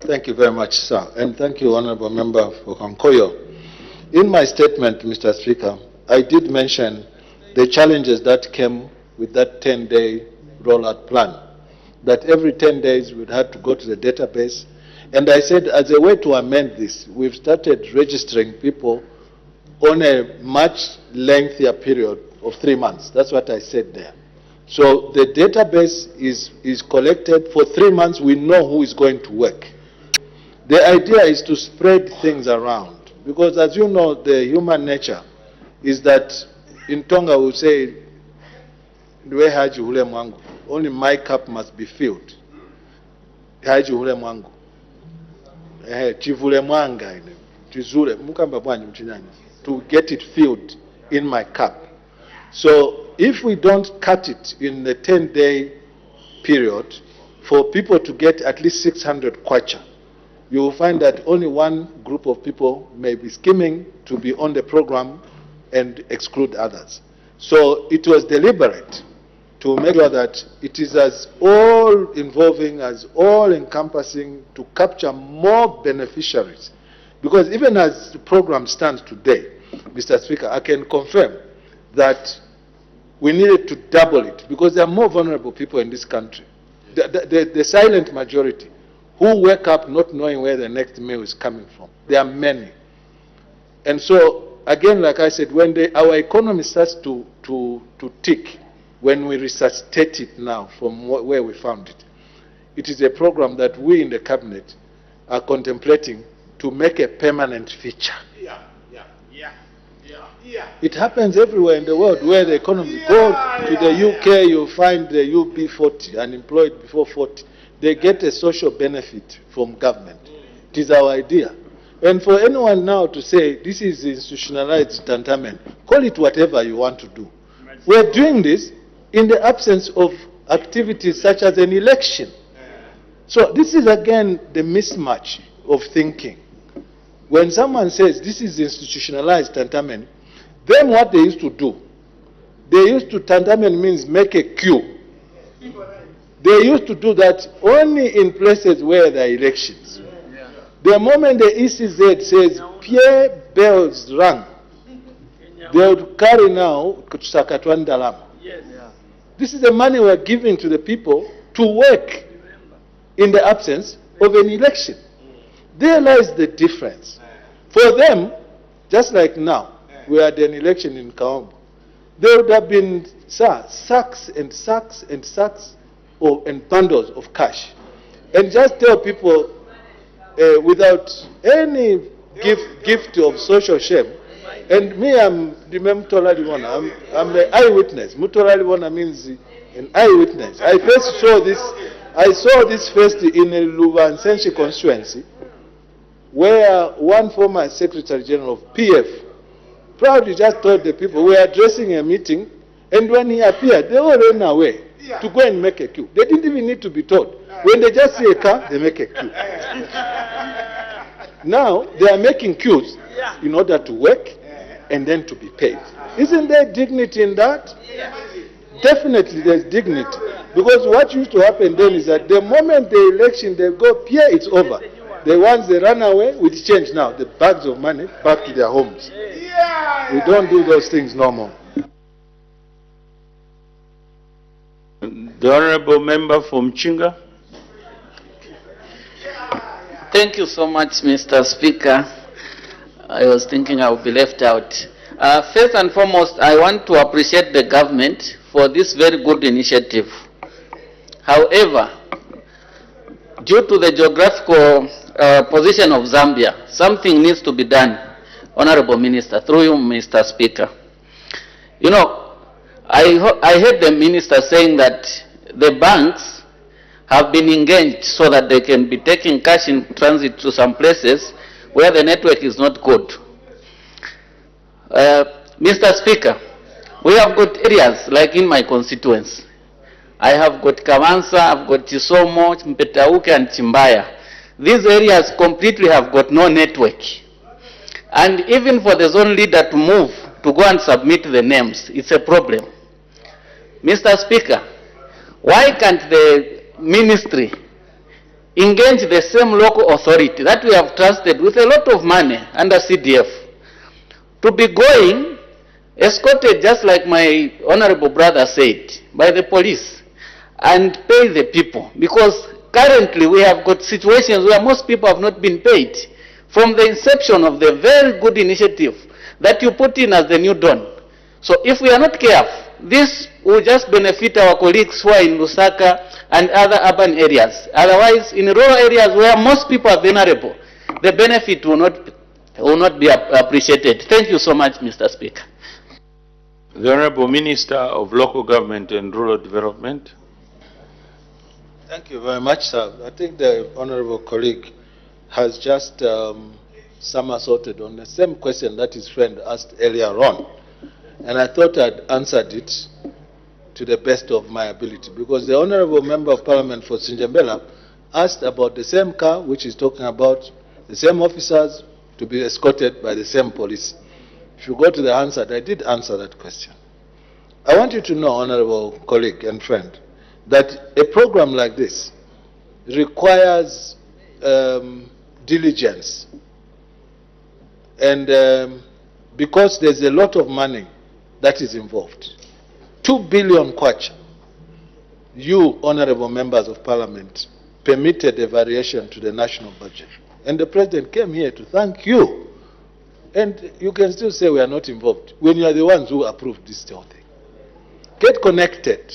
Thank you very much, sir. And thank you, Honourable Member for Kankoyo. In my statement, Mr. Speaker, I did mention the challenges that came with that 10-day rollout plan, that every 10 days we'd have to go to the database. And I said, as a way to amend this, we've started registering people on a much lengthier period of 3 months. That's what I said there. So the database is collected for 3 months. We know who is going to work. The idea is to spread things around. Because as you know, the human nature is that in Tonga we say, only my cup must be filled. To get it filled in my cup. So if we don't cut it in the 10-day period for people to get at least 600 kwacha, you will find that only one group of people may be scheming to be on the program and exclude others. So it was deliberate to make sure that it is as all-involving, as all-encompassing to capture more beneficiaries. Because even as the program stands today, Mr. Speaker, I can confirm that we needed to double it because there are more vulnerable people in this country. The silent majority who wake up not knowing where the next meal is coming from. There are many. And so, again, like I said, when our economy starts to tick, when we resuscitate it now from where we found it, it is a program that we in the cabinet are contemplating to make a permanent feature. It happens everywhere in the world where the economy go to the UK, you find the UB40, unemployed before 40. They get a social benefit from government. It is our idea. And for anyone now to say this is institutionalized entitlement, call it whatever you want to do. We're doing this in the absence of activities such as an election. So this is again the mismatch of thinking. When someone says this is institutionalized entitlement, then what they used to do, entitlement means make a queue. They used to do that only in places where there are elections. The moment the ECZ says, Pierre bells rang, they would carry now Sakatwan Dalam. This is the money we're giving to the people to work in the absence of an election. There lies the difference. For them, just like now, we had an election in Kaombo, there would have been sacks and sacks and sacks and bundles of cash. And just tell people without any gift of social shame. And me, I'm the Mutoraliwona. I'm an eyewitness. Mutoraliwona means an eyewitness. I first saw this. I saw this first in a Lubansenshi constituency, where one former Secretary General of PF proudly just told the people, we are addressing a meeting, and when he appeared, they all ran away to go and make a queue. They didn't even need to be told. When they just see a car, they make a queue. Now, they are making queues in order to work and then to be paid. Isn't there dignity in that? Definitely there's dignity. Because what used to happen then is that the moment the election, they go, here it's over. The ones they run away with change now, the bags of money back to their homes. We don't do those things no more. The Honorable Member from Chinga. Thank you so much, Mr. Speaker. I was thinking I would be left out. First and foremost, I want to appreciate the government for this very good initiative. However, due to the geographical position of Zambia, something needs to be done, Honorable Minister, through you, Mr. Speaker. You know, I heard the Minister saying that the banks have been engaged so that they can be taking cash in transit to some places where the network is not good. Mr. Speaker, we have got areas like in my constituency. I have got Kamansa, I've got Chisomo, Mpetauke and Chimbaya. These areas completely have got no network. And even for the zone leader to move to go and submit the names, it's a problem. Mr. Speaker, why can't the ministry engage the same local authority that we have trusted with a lot of money under CDF to be going, escorted just like my honorable brother said, by the police and pay the people? Because currently we have got situations where most people have not been paid from the inception of the very good initiative that you put in as the new dawn. So if we are not careful, this will just benefit our colleagues who are in Lusaka and other urban areas. Otherwise, in rural areas where most people are vulnerable, the benefit will not be appreciated. Thank you so much, Mr. Speaker. The Honorable Minister of Local Government and Rural Development. Thank you very much, sir. I think the honorable colleague has just somersaulted on the same question that his friend asked earlier on. And I thought I'd answered it to the best of my ability, because the Honorable Member of Parliament for Sinjambela asked about the same car, which is talking about the same officers to be escorted by the same police. If you go to the answer, I did answer that question. I want you to know, honorable colleague and friend, that a program like this requires diligence. And because there's a lot of money that is involved. 2 billion kwacha. You, honorable members of parliament, permitted a variation to the national budget. And the president came here to thank you. And you can still say we are not involved when you are the ones who approved this whole thing. Get connected.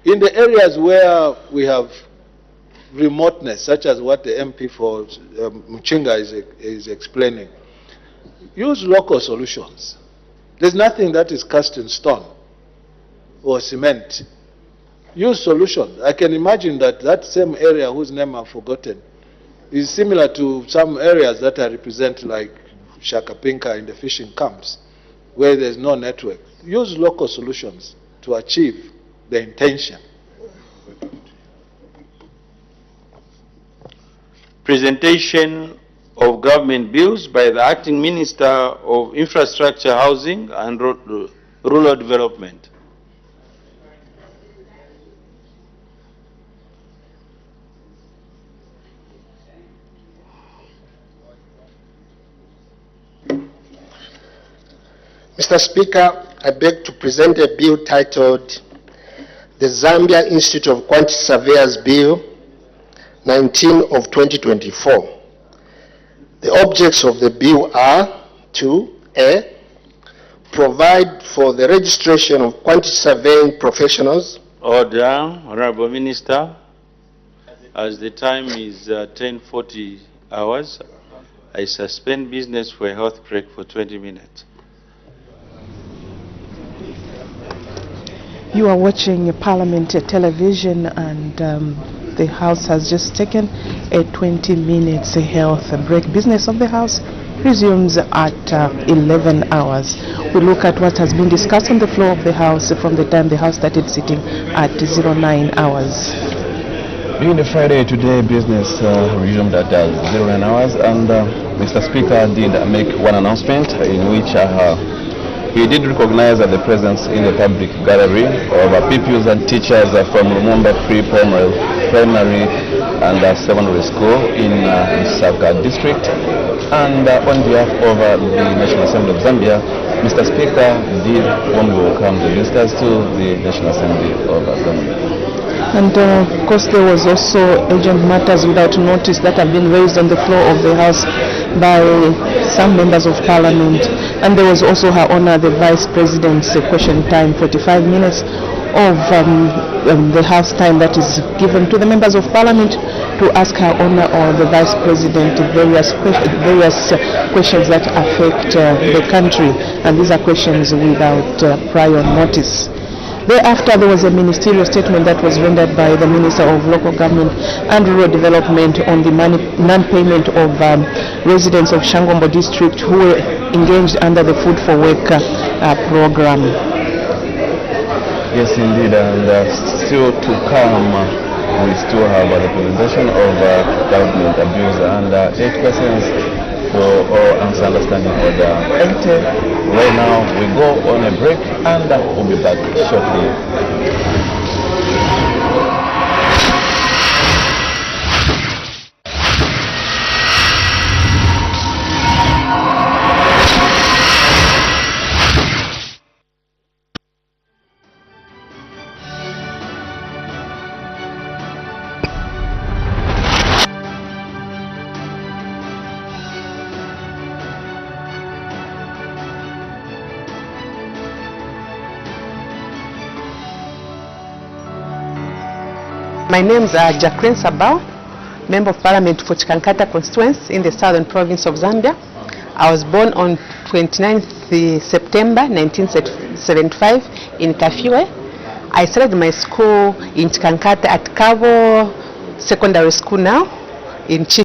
In the areas where we have remoteness, such as what the MP for Mchinga is explaining, use local solutions. There's nothing that is cast in stone or cement. Use solutions. I can imagine that that same area whose name I've forgotten is similar to some areas that I represent, like Shakapinka in the fishing camps, where there's no network. Use local solutions to achieve the intention. Presentation of government bills by the Acting Minister of Infrastructure, Housing and Rural Development. Mr. Speaker, I beg to present a bill titled the Zambia Institute of Quantity Surveyors Bill 19 of 2024. The objects of the bill are to A, provide for the registration of quantity surveying professionals. Order, Honorable Minister. As the time is 10:40 hours, I suspend business for a health break for 20 minutes. You are watching Parliament television, and the House has just taken a 20 minutes health break. Business of the House resumes at 11 hours. We look at what has been discussed on the floor of the House from the time the House started sitting at 09 hours. Being a Friday today, business resumed at 09 hours, and Mr. Speaker did make one announcement in which he did recognize the presence in the public gallery of pupils and teachers from Lumumba Primary and Secondary School in Lusaka District. And on behalf of the National Assembly of Zambia, Mr. Speaker did warmly welcome the visitors to the National Assembly of Zambia. And of course there was also urgent matters without notice that have been raised on the floor of the House by some members of Parliament. And there was also Her Honor the Vice President's question time, 45 minutes of the House time that is given to the members of Parliament to ask Her Honor or the Vice President various questions that affect the country. And these are questions without prior notice. Thereafter, there was a ministerial statement that was rendered by the Minister of Local Government and Rural Development on the non-payment of residents of Shangombo District who were engaged under the Food for Work program. Yes, indeed, and still to come, we still have the presentation of government abuse and 8 questions for all answer understanding order 80. Right now we go on a break and we'll be back shortly. My name is Jacqueline Sabao, Member of Parliament for Chikankata constituency in the southern province of Zambia. I was born on 29th September 1975 in Kafiwe. I started my school in Chikankata at Kavo Secondary School now in